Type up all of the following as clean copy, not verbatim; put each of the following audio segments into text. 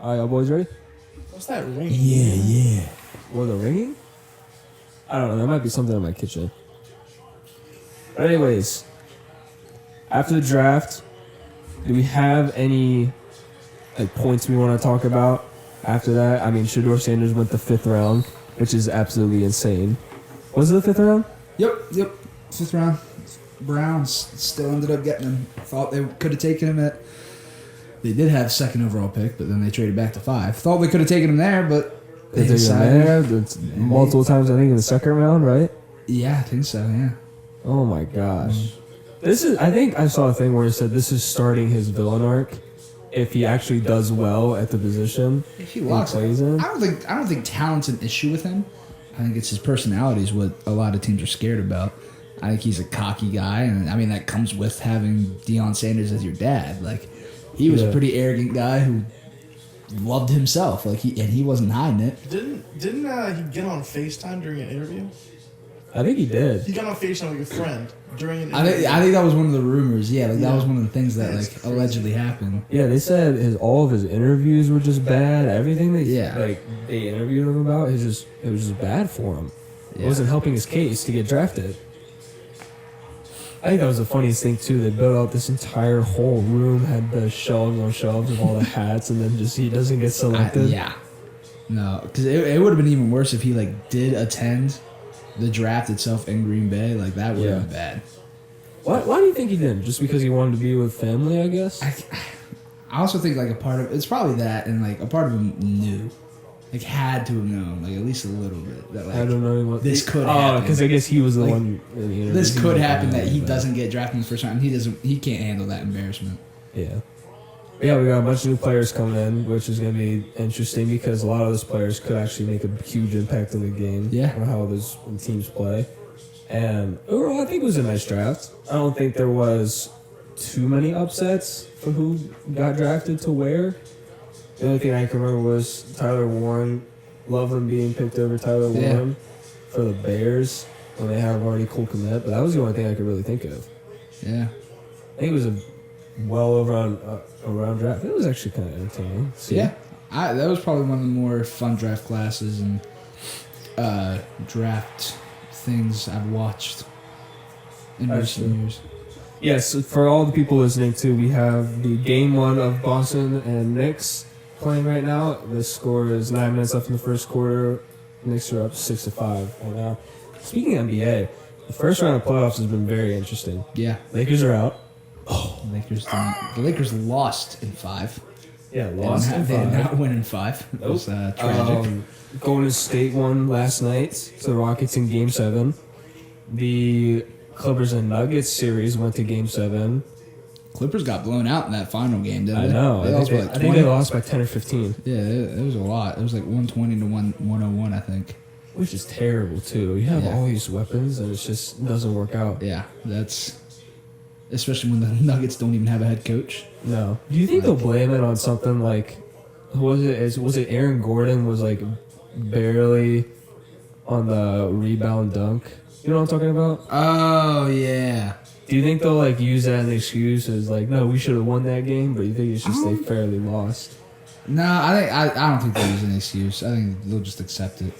All right, y'all boys ready? What's that ring? Yeah. What, the ringing? I don't know. That might be something in my kitchen. But anyways, after the draft, do we have any points we want to talk about after that? I mean, Shedeur Sanders went the 5th round, which is absolutely insane. Was it the 5th round? Yep. 5th round. Browns still ended up getting him. Thought they could have taken him at... They did have 2nd overall pick, but then they traded back to 5. Thought they could have taken him there, but... They took him there multiple times, I think, in the 2nd round, right? Yeah, I think so, yeah. Oh my gosh. I think I saw a thing where it said this is starting his villain arc. If he actually does well at the position, If he locks plays it. in. I don't think talent's an issue with him. I think it's his personality is what a lot of teams are scared about. I think he's a cocky guy, and I mean that comes with having Deion Sanders as your dad. Like, he was a pretty arrogant guy who loved himself. Like he wasn't hiding it. Didn't he get on FaceTime during an interview? I think he did. He got on FaceTime with a friend during an I interview. think that was one of the rumors. Yeah, that was one of the things that That's allegedly happened. Yeah, they said all of his interviews were just bad. Everything that they interviewed him about it was just bad for him. It wasn't helping his case to get drafted. I think that was the funniest thing too. They built out this entire whole room, had the shelves on shelves of all the hats, and then just he doesn't get selected. No, because it would have been even worse if he did attend the draft itself in Green Bay. Like, that would have been bad. Why do you think he didn't? Just because he wanted to be with family, I guess? I also think a part of it's probably that, and a part of him knew, had to have known, at least a little bit that I don't know what this could happen. because I guess he was the one in the interview. This could happen that he doesn't get drafted in the first round. He can't handle that embarrassment. Yeah. Yeah, we got a bunch of new players coming in, which is going to be interesting because a lot of those players could actually make a huge impact in the game. Yeah. On how those teams play. And overall, I think it was a nice draft. I don't think there was too many upsets for who got drafted to where. The only thing I can remember was Tyler Warren. Love him being picked over Tyler Warren for the Bears when they have already Cole Kmet, but that was the only thing I could really think of. Yeah. I think it was a well-round draft. It was actually kind of entertaining. Yeah. That was probably one of the more fun draft classes and draft things I've watched in recent years. Yes, for all the people listening too, we have the game 1 of Boston and Knicks playing right now. The score is 9 minutes left in the first quarter. Knicks are up 6-5 right now. Speaking of NBA, the first round of playoffs has been very interesting. Yeah. Lakers are out. The Lakers lost in 5. Yeah, lost in 5. They did not win in 5. It was tragic. Golden State won last night to the Rockets in Game 7. The Clippers and Nuggets series went to Game 7. Clippers got blown out in that final game, didn't they? I know. They lost by I think they lost by 10 or 15. Yeah, it was a lot. It was 120 to 101, I think. Which is terrible, too. You have all these weapons, and it just doesn't work out. Yeah, that's... Especially when the Nuggets don't even have a head coach. No. Do you think they'll blame it on something like... Was it Aaron Gordon was, barely on the rebound dunk? You know what I'm talking about? Oh, yeah. Do you think they'll, use that as an excuse as, no, we should have won that game, but you think it's just they fairly lost? No, I don't think they'll use an excuse. I think they'll just accept it.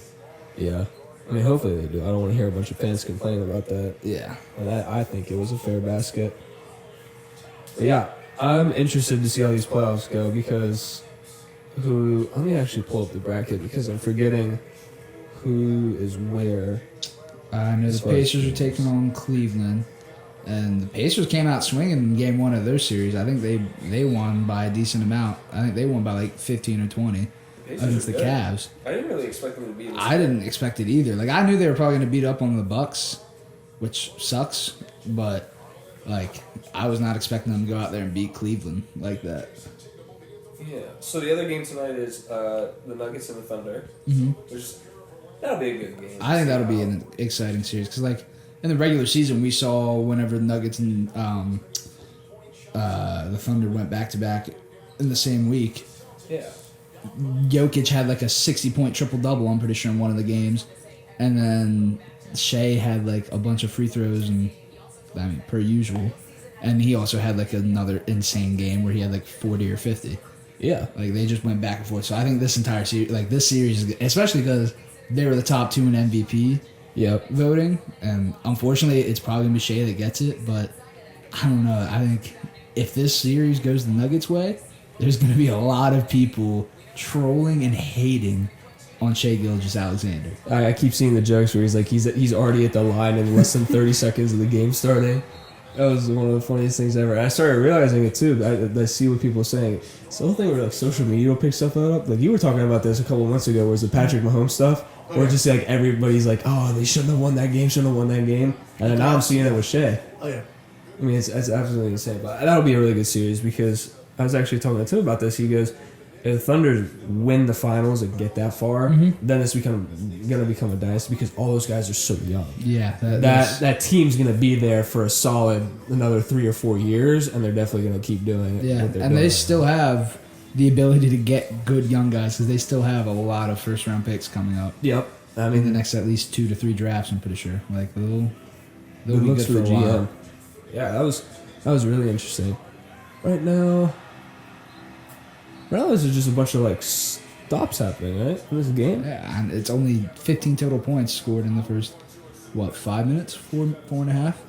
Yeah. I mean, hopefully they do. I don't want to hear a bunch of fans complain about that. Yeah. But I think it was a fair basket. But yeah, I'm interested to see how these playoffs go because let me actually pull up the bracket because I'm forgetting who is where. I know the Pacers are taking on Cleveland. And the Pacers came out swinging in game 1 of their series. I think they won by a decent amount. I think they won by 15 or 20 against the Cavs. I didn't really expect them to beat them. I didn't expect it either. I knew they were probably going to beat up on the Bucks, which sucks. But I was not expecting them to go out there and beat Cleveland like that. Yeah. So the other game tonight is the Nuggets and the Thunder. Mm-hmm. That'll be a good game. I think that'll be an exciting series because in the regular season, we saw whenever the Nuggets and the Thunder went back-to-back in the same week. Yeah. Jokic had a 60-point triple-double, I'm pretty sure, in one of the games. And then Shea had a bunch of free throws, and per usual. And he also had like another insane game where he had like 40 or 50. Yeah. Like they just went back and forth. So I think this entire series, like this series, especially because they were the top two in MVP Yep. voting, and unfortunately, it's probably gonna be Shea that gets it. But I don't know. I think if this series goes the Nuggets' way, there's gonna be a lot of people trolling and hating on Shea Gilgeous-Alexander. I keep seeing the jokes where he's like he's already at the line in less than 30 seconds of the game starting. That was one of the funniest things ever. I started realizing it too. I see what people are saying. It's the whole thing where like social media will pick stuff up. Like you were talking about this a couple of months ago, was the Patrick Mahomes stuff, where just like everybody's like, oh, they shouldn't have won that game, and then now I'm seeing it with Shea. Oh yeah. I mean, it's absolutely insane. But that'll be a really good series because I was actually talking to Tim about this. He goes, if the Thunder win the finals and get that far, then it's gonna become a dynasty because all those guys are so young. Yeah, That team's gonna be there for a solid another 3 or 4 years, and they're definitely gonna keep doing it. yeah, what they're and they doing. still have the ability to get good young guys because they still have a lot of first round picks coming up Yep. I in the mean, next at least 2 to 3 drafts. I'm pretty sure. Like they'll it be looks good for for the a while. GM. Yeah, that was really interesting. Right now, there's just a bunch of like stops happening, right? In this game. Yeah, and it's only 15 total points scored in the first 5 minutes, four and a half.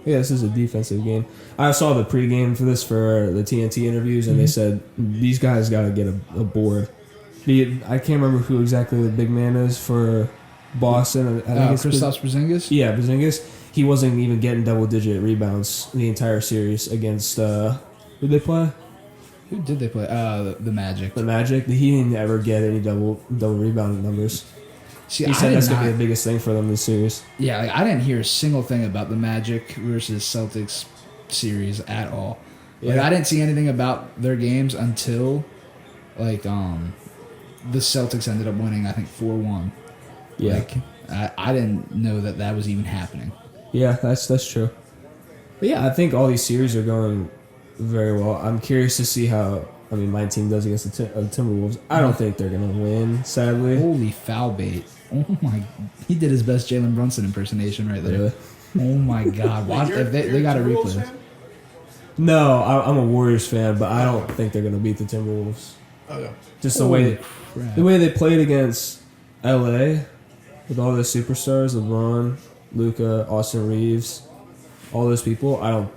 Yeah, this is a defensive game. I saw the pregame for this for the TNT interviews, and they said these guys got to get a board. I can't remember who exactly the big man is for Boston. I think it's Kristaps Porzingis. Yeah, Porzingis. He wasn't even getting double-digit rebounds the entire series against who they play? Who did they play? The Magic. The Magic. He didn't ever get any double rebound numbers. See, He said that's gonna be the biggest thing for them this series. Yeah, like, I didn't hear a single thing about the Magic versus Celtics series at all. Like, Yeah. I didn't see anything about their games until like the Celtics ended up winning, I think 4-1. Yeah, Like I didn't know that was even happening. yeah, that's true. But yeah, I think all these series are going very well. I'm curious to see how. I mean, my team does against the Timberwolves. I don't think they're gonna win, sadly. Holy foul bait. Oh my, he did his best Jalen Brunson impersonation right there. Really? Oh my god. Watch, You're- they you're a got to Timberwolves replay this. fan? No, I'm a Warriors fan, but I don't think they're gonna beat the Timberwolves. Okay. Just the Holy way crap. the way they played against LA with all their superstars, LeBron, Luka, Austin Reeves, all those people. I don't.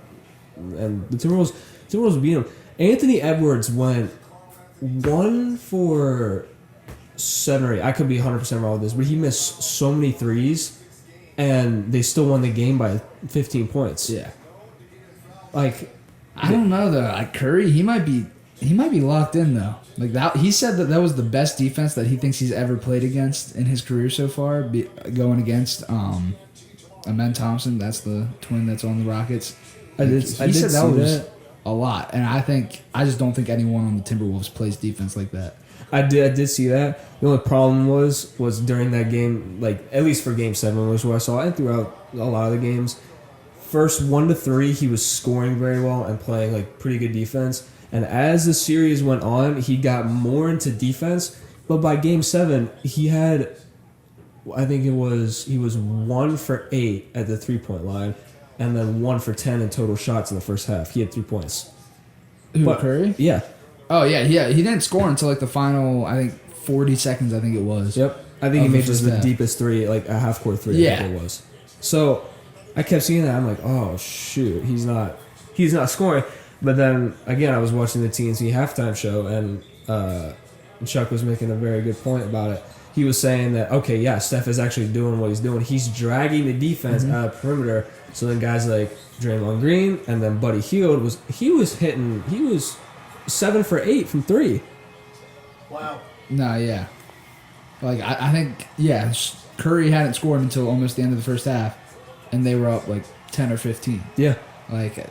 And the Timberwolves beat them. Anthony Edwards went 1 for 7 or 8. I could be 100% wrong with this, but he missed so many threes, and they still won the game by 15 points. Yeah. Like, I don't know though. Like Curry, he might be locked in though. Like that, he said that was the best defense that he thinks he's ever played against in his career so far. Going against Amen Thompson, that's the twin that's on the Rockets. I did He see said that was that. a lot, and I just don't think anyone on the Timberwolves plays defense like that. I did see that. The only problem was during that game, like at least for Game 7 was where I saw it, and throughout a lot of the games. First 1 to 3, he was scoring very well and playing like pretty good defense. And as the series went on, he got more into defense. But by Game 7, he had, I think he was 1 for 8 at the 3-point line, and then 1 for 10 in total shots in the first half. He had 3 points. Who, But- Curry? Yeah. Oh yeah. He didn't score until like the final, I think 40 seconds. I think it was. Yep. I think he Of the made just first the half. deepest 3, like a half court 3. I Yeah. think it was. So I kept seeing that. I'm like, oh shoot, he's not scoring. But then again, I was watching the TNT halftime show, and Chuck was making a very good point about it. He was saying that okay, yeah, Steph is actually doing what he's doing. He's dragging the defense out of perimeter. So then guys like Draymond Green and then Buddy Hield was 7 for 8 from 3. Wow. No, yeah. Like I think Curry hadn't scored until almost the end of the first half, and they were up like 10 or 15. Yeah. Like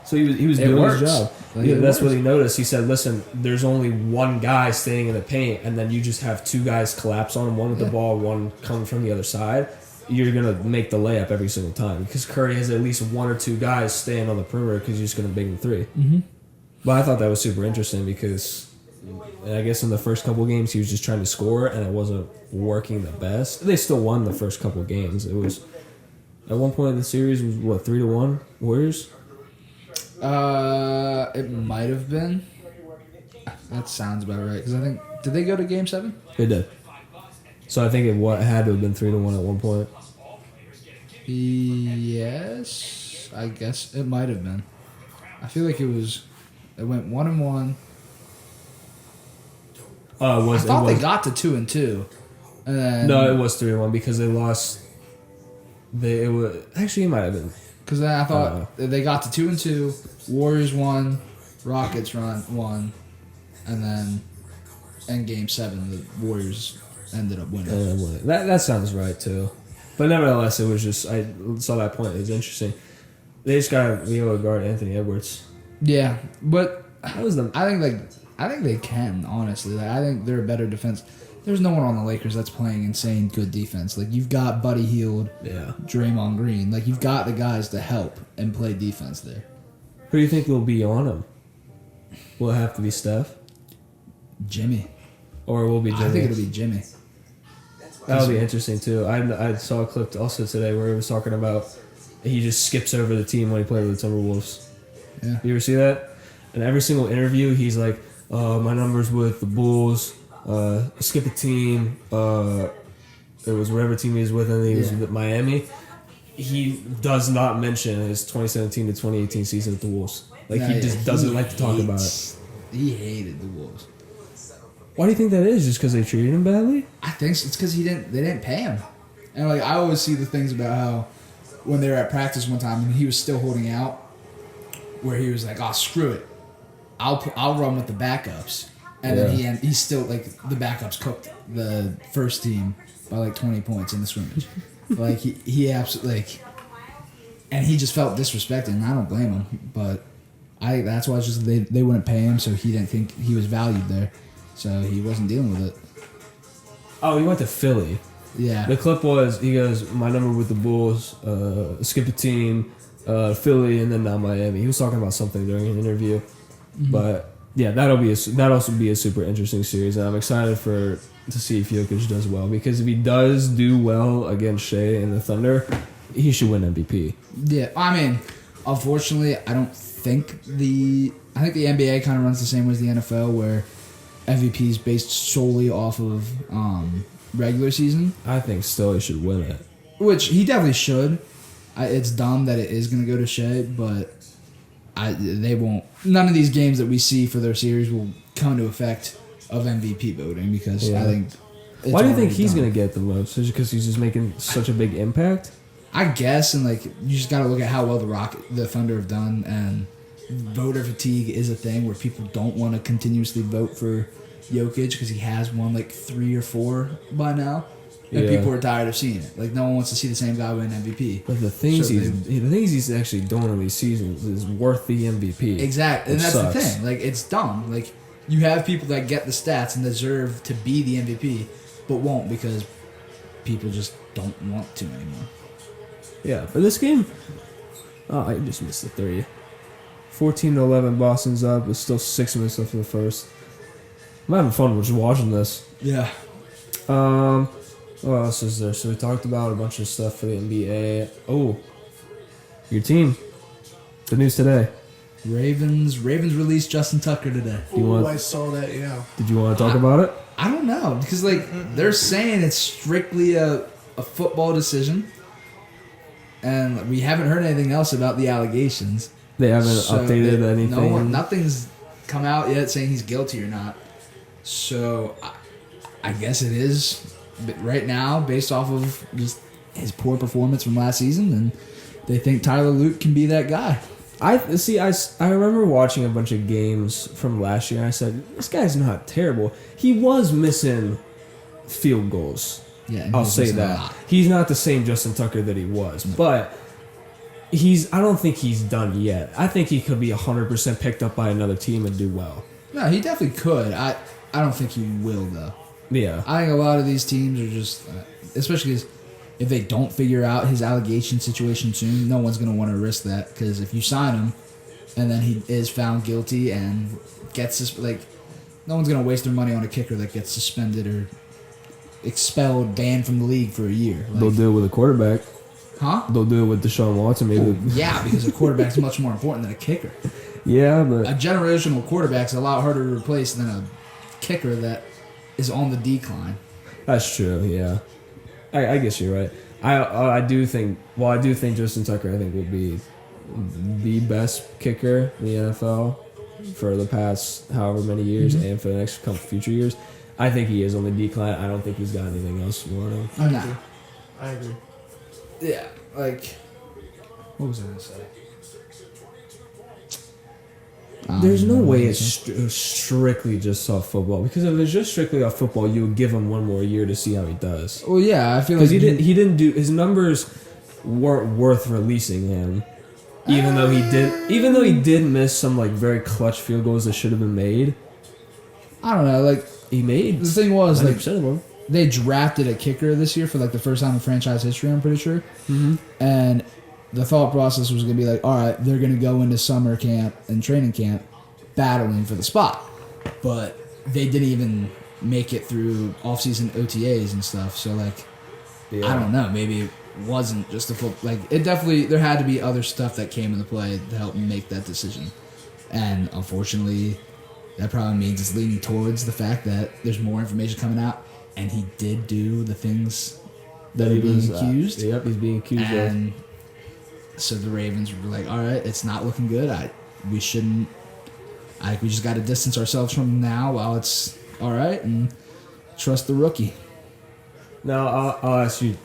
So he was It doing works. his job. Like, Yeah, it that's works. what he noticed. He said, "Listen, there's only one guy standing in the paint, and then you just have 2 guys collapse on him, one with the ball, one coming from the other side. You're gonna make the layup every single time because Curry has at least 1 or 2 guys staying on the perimeter because you're just gonna bang the 3." Mm-hmm. But I thought that was super interesting because I guess in the first couple of games he was just trying to score and it wasn't working the best. They still won the first couple of games. It was at one point in the series was what 3-1 Warriors. It might have been. That sounds about right. Because I think did they go to Game 7? It did. So I think it had to have been 3-1 at one point. Yes, I guess it might have been. I feel like it was. It went 1-1. I They got to 2-2, and then No, it was 3-1 because they lost. It was actually it might have been. because I thought they got to 2-2. Warriors won, Rockets won, and then in Game 7 the Warriors ended up winning. That sounds right too, but nevertheless, it was just I saw that point. It was interesting. They just got to be able to guard Anthony Edwards. Yeah, but That was the I think they can honestly. Like, I think they're a better defense. There's no one on the Lakers that's playing insane good defense. Like you've got Buddy Hield, yeah. Draymond Green. Like you've got the guys to help and play defense there. Who do you think will be on him? Will it have to be Steph, Jimmy. or will it be Jimmy? I think it'll be Jimmy. That'll be interesting too. I saw a clip also today where he was talking about he just skips over the team when he played with the Timberwolves. Yeah. You ever see that? In every single interview, he's like, "My numbers with the Bulls, skip a team. It was whatever team he was with, and he was with Miami." He does not mention his 2017 to 2018 season with the Wolves. Like he just doesn't like to talk about it. He hated the Wolves. Why do you think that is? Just because they treated him badly? I think it's because they didn't pay him. And like I always see the things about how when they were at practice one time and he was still holding out, where he was like, "Oh, screw it, I'll run with the backups," and then he still like the backups cooked the first team by like 20 points in the scrimmage. Like he absolutely like, and he just felt disrespected, and I don't blame him. But that's why it's just they wouldn't pay him, so he didn't think he was valued there, so he wasn't dealing with it. Oh, he went to Philly. Yeah. The clip was he goes, "My number with the Bulls, skip a team, Philly, and then now Miami." He was talking about something during an interview, but yeah, that'll also be a super interesting series, and I'm excited to see if Jokic does well, because if he does do well against Shea and the Thunder, he should win MVP. Yeah, I mean, unfortunately, I think the NBA kind of runs the same way as the NFL, where MVP is based solely off of regular season, I think still he should win it. which he definitely should. It's dumb that it is going to go to Shea, but they won't. None of these games that we see for their series will come into effect of MVP voting, because I think. Why do you think already he's done. going to get the most? Is it because he's just making such a big impact? I guess, and like you just got to look at how well the Thunder have done, and voter fatigue is a thing where people don't want to continuously vote for Jokic because he has won like 3 or 4 by now, and people are tired of seeing it. Like no one wants to see the same guy win MVP. But the things he's actually doing in these seasons is worth the MVP. Exactly, and that's sucks. the thing. Like it's dumb. Like you have people that get the stats and deserve to be the MVP, but won't because people just don't want to anymore. Yeah, but this game, I just missed the 3. 14-11, Boston's up. There's still 6 minutes left in the first. I'm having fun just watching this. Yeah. What else is there? So we talked about a bunch of stuff for the NBA. Oh, your team. The news today. Ravens released Justin Tucker today. I saw that, yeah. Did you want to talk about it? I don't know, because like they're saying it's strictly a football decision, and we haven't heard anything else about the allegations. They haven't updated anything. No, nothing's come out yet saying he's guilty or not. So I guess it is right now based off of just his poor performance from last season, and they think Tyler Luke can be that guy. I remember watching a bunch of games from last year, and I said, this guy's not terrible. He was missing field goals. Yeah, and I'll he's say missing a that. lot. He's not the same Justin Tucker that he was, but I don't think he's done yet. I think he could be 100% picked up by another team and do well. No, he definitely could. I don't think he will though. Yeah. I think a lot of these teams are just, especially if they don't figure out his allegation situation soon, no one's going to want to risk that, because if you sign him and then he is found guilty and gets no one's going to waste their money on a kicker that gets suspended or expelled, banned from the league for a year. They'll deal with a quarterback. Huh? They'll do it with Deshaun Watson, maybe. Yeah, because a quarterback's much more important than a kicker. Yeah, but A generational quarterback's a lot harder to replace than a kicker that is on the decline. that's true. Yeah, I guess you're right. I do think. Well, I do think Justin Tucker. I think would be the best kicker in the NFL for the past however many years and for the next couple future years. I think he is on the decline. I don't think he's got anything else more than. I agree. Yeah, like, what was I gonna say? There's no way it's strictly just off football, because if it's just strictly off football, you would give him one more year to see how he does. Well, yeah, I feel Because like he didn't do his numbers weren't worth releasing him, even though he did miss some like very clutch field goals that should have been made. I don't know. Like, He made the thing was, 90% like, of them. they drafted a kicker this year for like the first time in franchise history. I'm pretty sure. Mm-hmm. And the thought process was going to be like, all right, they're going to go into summer camp and training camp battling for the spot. But they didn't even make it through off-season OTAs and stuff. So, like, Yeah. I don't know. Maybe it wasn't just the full. Like, it definitely, there had to be other stuff that came into play to help make that decision. And unfortunately, that probably means it's leaning towards the fact that there's more information coming out. And he did do the things that he was accused. Yep, he's being accused of. And so the Ravens were like, all right, it's not looking good. We shouldn't. We just got to distance ourselves from him now while it's all right and trust the rookie. Now I'll ask you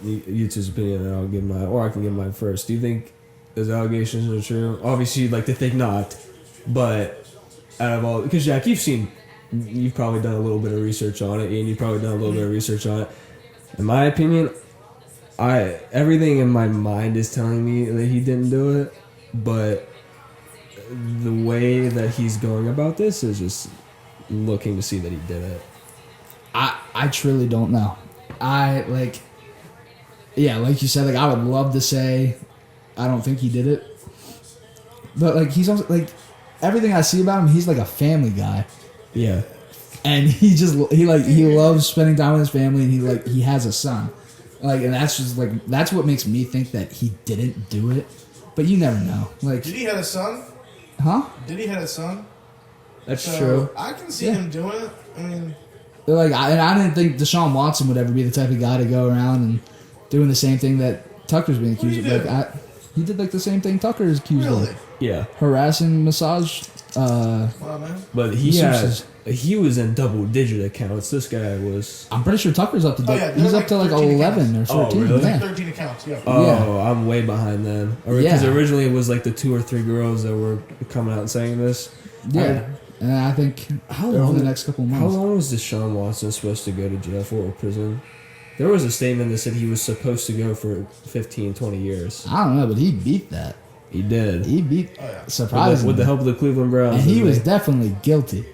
two's opinion, and I'll give mine, or I can give mine first. Do you think those allegations are true? Obviously, you'd like to think not, but out of all, because Jack, you've probably done a little bit of research on it, and you've probably done a little bit of research on it. In my opinion, everything in my mind is telling me that he didn't do it, but the way that he's going about this is just looking to see that he did it. I truly don't know. Like you said, like, I would love to say I don't think he did it, but like, he's also like, everything I see about him, he's like a family guy. Yeah. And he loves spending time with his family, and he has a son, like, and that's just like, that's what makes me think that he didn't do it, but you never know. Like, Did he have a son? huh? Did he have a son? That's So true. I can see Yeah. him doing it. I mean, They're like, I didn't think Deshaun Watson would ever be the type of guy to go around and doing the same thing that Tucker's being accused of. What did he Like, he did like the same thing Tucker is accused really? of, Yeah. harassing massage. Wow, man. But he was in double-digit accounts. This guy was. I'm pretty sure Tucker's up to Oh, yeah, he's they're up to like like 13 11 or accounts. 14. Oh, really? Yeah. 13 accounts, yeah. Oh, Yeah. I'm way behind then. Because Yeah. originally it was like the 2 or 3 girls that were coming out and saying this. Yeah. And I think over the next couple of How months. long was Deshaun Watson supposed to go to jail for, or prison? There was a statement that said he was supposed to go for 15, 20 years. I don't know, but he beat that. He did. He beat Oh, yeah. surprisingly. With the help of the Cleveland Browns. and he didn't was they? definitely guilty.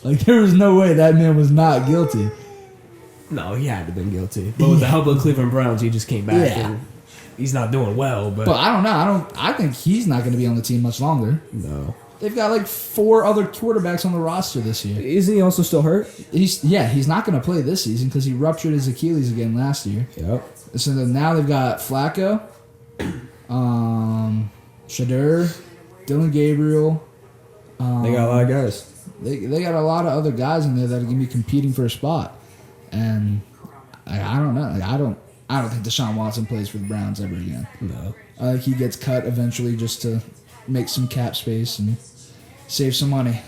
Like, there was no way that man was not guilty. No, he had to have been guilty. But with the help of the Cleveland Browns, he just came back. Yeah. And he's not doing well, but. But I don't know. I think he's not going to be on the team much longer. No. They've got like 4 other quarterbacks on the roster this year. Isn't he also still hurt? He's not going to play this season because he ruptured his Achilles again last year. Yep. So then now they've got Flacco, Shadur, Dylan Gabriel. They got a lot of guys. They got a lot of other guys in there that are going to be competing for a spot, and I don't know. Like, I don't think Deshaun Watson plays for the Browns ever again. No. I think he gets cut eventually just to make some cap space and save some money.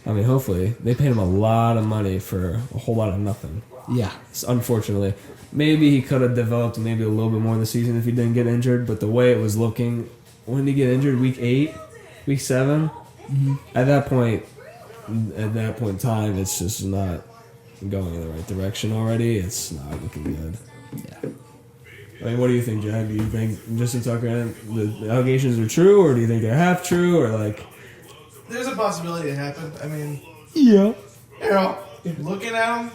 I mean, hopefully. They paid him a lot of money for a whole lot of nothing. Yeah, Unfortunately. Maybe he could have developed maybe a little bit more in the season if he didn't get injured, but the way it was looking, when did he get injured? Week 8? Week 7? Mm-hmm. At that point in time, it's just not going in the right direction already. It's not looking good. yeah. I mean, what do you think, Jack? Do you think Justin Tucker, the allegations are true, or do you think they're half true, or like... There's a possibility it happened. I mean, Yeah. you know, looking at him,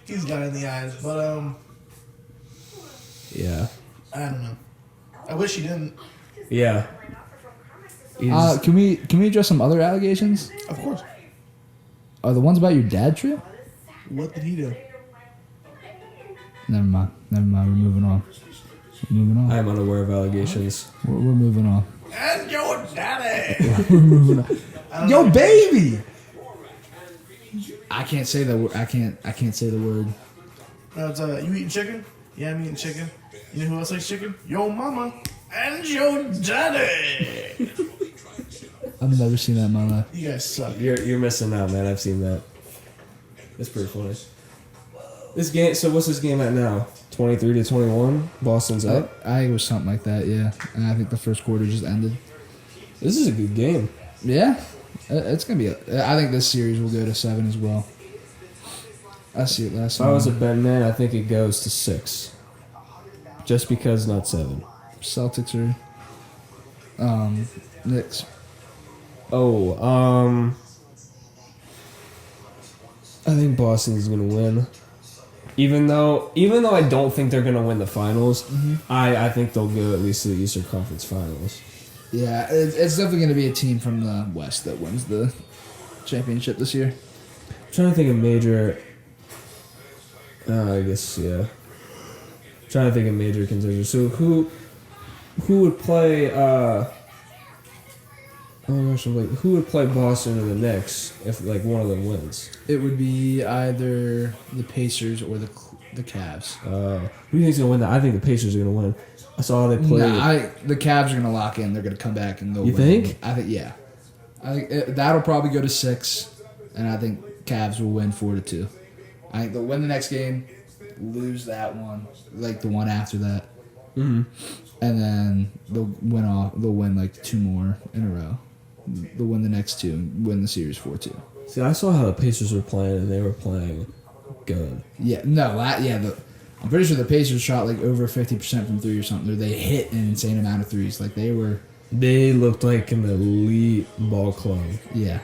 he's got it in the eyes. But, Yeah. I don't know. I wish he didn't. Yeah. He's- Can we address some other allegations? Of course. Are the ones about your dad true? What did he do? Never mind. We're moving on. Moving on. I am unaware of allegations. We're moving on. And your daddy. We're moving on. I don't Yo, know. baby. I can't say the word. I can't say the word. No, it's, you eating chicken? Yeah, I'm eating chicken. You know who else likes chicken? Your mama and your daddy. I've never seen that in my life. You guys suck. You're missing out, man. I've seen that. It's pretty funny. This game. So what's this game at now? 23-21. Boston's up. I think it was something like that. Yeah, and I think the first quarter just ended. This is a good game. Yeah, it's gonna be. I think this series will go to 7 as well. I see it last If I was a time. betting man, I think it goes to 6. Just because, not 7. Celtics are Knicks. Oh, I think Boston's gonna win. Even though I don't think they're gonna win the finals, I think they'll go at least to the Eastern Conference Finals. Yeah, it's definitely gonna be a team from the West that wins the championship this year. I'm trying to think of major. I guess yeah. Trying to think of major contenders. So who would play? Oh my gosh, I'm like, who would play Boston or the Knicks if like one of them wins? It would be either the Pacers or the Cavs. Who do you think's gonna win that? I think the Pacers are gonna win. I saw how they played. The Cavs are gonna lock in. They're gonna come back and go. You win. think? I think yeah. I think that'll probably go to 6, and I think Cavs will win 4-2. I think they'll win the next game, lose that one, like the one after that, Mm-hmm. and then they'll win. They'll win like 2 more in a row. They'll win the next 2 and win the series 4-2. See, I saw how the Pacers were playing, and they were playing good. Yeah, no, I'm pretty sure the Pacers shot like over 50% from 3 or something. Or they hit an insane amount of threes. Like they were, They looked like an elite ball club, yeah.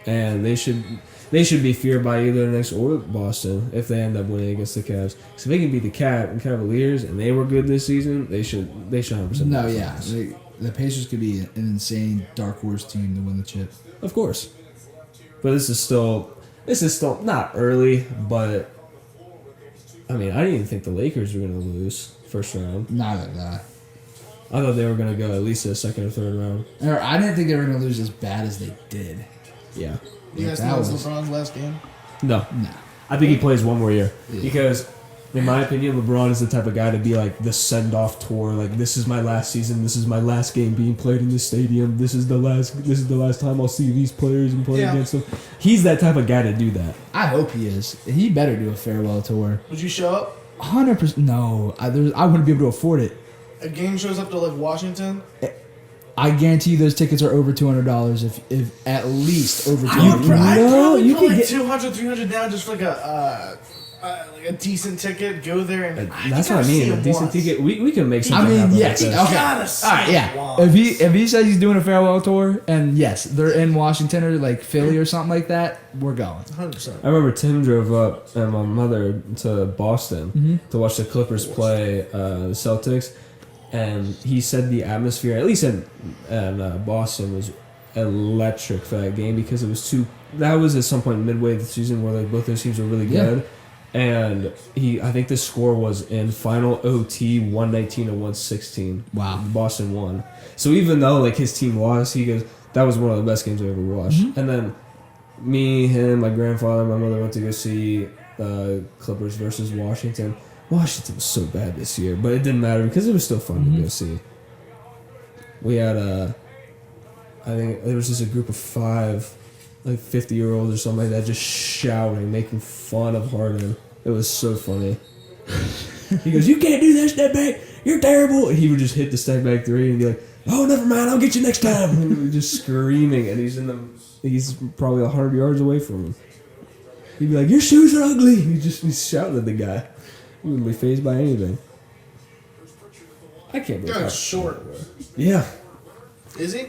and they should be feared by either the Knicks or Boston if they end up winning against the Cavs. So if they can beat the Cavaliers, and they were good this season, they should 100%. No, win the yeah. finals. The Pacers could be an insane dark horse team to win the chip. Of course. But this is still not early, but I mean, I didn't even think the Lakers were going to lose first round. Not I thought they were going to go at least to the second or third round. or I didn't think they were going to lose as bad as they did. Yeah. You guys That think it was was- LeBron's last game? No. Nah. I think he plays one more year Yeah. because, in my opinion, LeBron is the type of guy to be like the send-off tour. Like, this is my last season. This is my last game being played in this stadium. This is the last time I'll see these players and play Yeah. against them. He's that type of guy to do that. I hope he is. He better do a farewell tour. Would you show up? 100%. No, I wouldn't be able to afford it. A game shows up to like Washington. I guarantee you those tickets are over $200 if at least over I would, $200. probably you put could like get- 200, 300 down just for like a decent ticket. Go there and That's you what I gotta mean. see A him decent once. ticket. We can make I something mean, happen yes. like You that. Okay. gotta see All right, him yeah. once. If he says he's doing a farewell tour, and yes, they're in Washington or like Philly or something like that, we're going. 100%. I remember Tim drove up and my mother to Boston Mm-hmm. to watch the Clippers play the Celtics, and he said the atmosphere, at least in Boston, was electric for that game because it was that was at some point midway of the season where like both those teams were really Yeah. good, and I think the score was in final OT 119 to 116. Wow. Boston won. So even though like his team lost, he goes, that was one of the best games I ever watched. Mm-hmm. And then me, him, my grandfather, my mother went to go see Clippers versus Washington. Washington was so bad this year, but it didn't matter because it was still fun to go see. We had I think there was just a group of 5, like 50-year-olds or something like that, just shouting, making fun of Harden. It was so funny. He goes, "You can't do that step back. You're terrible." And he would just hit the step back 3 and be like, "Oh, never mind. I'll get you next time." And we were just screaming, and he's probably 100 yards away from him. He'd be like, "Your shoes are ugly." He's shouting at the guy. He wouldn't be fazed by anything. I can't believe Guy's how short. Yeah, Is he?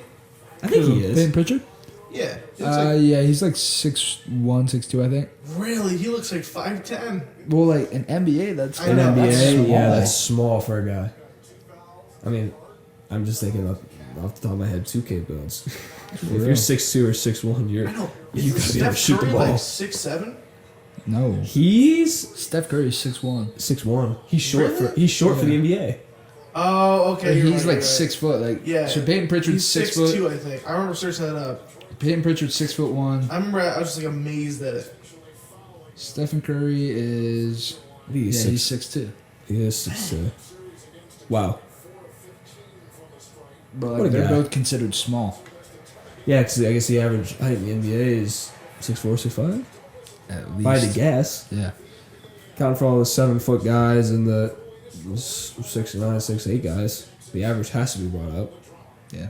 I think he is. Peyton Pritchard? Yeah. He looks like, Yeah, he's like 6'1", 6'2", I think. really? He looks like 5'10". Well, like in NBA, that's I In know, NBA, that's small. yeah, that's small for a guy. I mean, I'm just thinking off the top of my head, 2K builds. If real. you're 6'2" or 6'1", I know. you Is gotta be able to Steph shoot the Curry ball. like 6'7"? No. He's Steph Curry's 6'1". 6'1". He's short Really? for the NBA. Oh, okay. you're He's right, like you're right. 6 foot. Like Yeah. So Peyton Pritchard's He's 6 6'2", foot. I think. I remember searching that up. Peyton Pritchard's 6'1". I remember I was just like amazed at it. Stephen Curry is He's he's six. 6'2". He is 6'2". Wow. But What a like, they're guy. both considered small. Yeah, because I guess the average height in the NBA is 6'4", 6'5". At If I had to least. guess, Yeah. counting for all the 7-foot guys and the 6'9", 6'8" guys, the average has to be brought up. Yeah.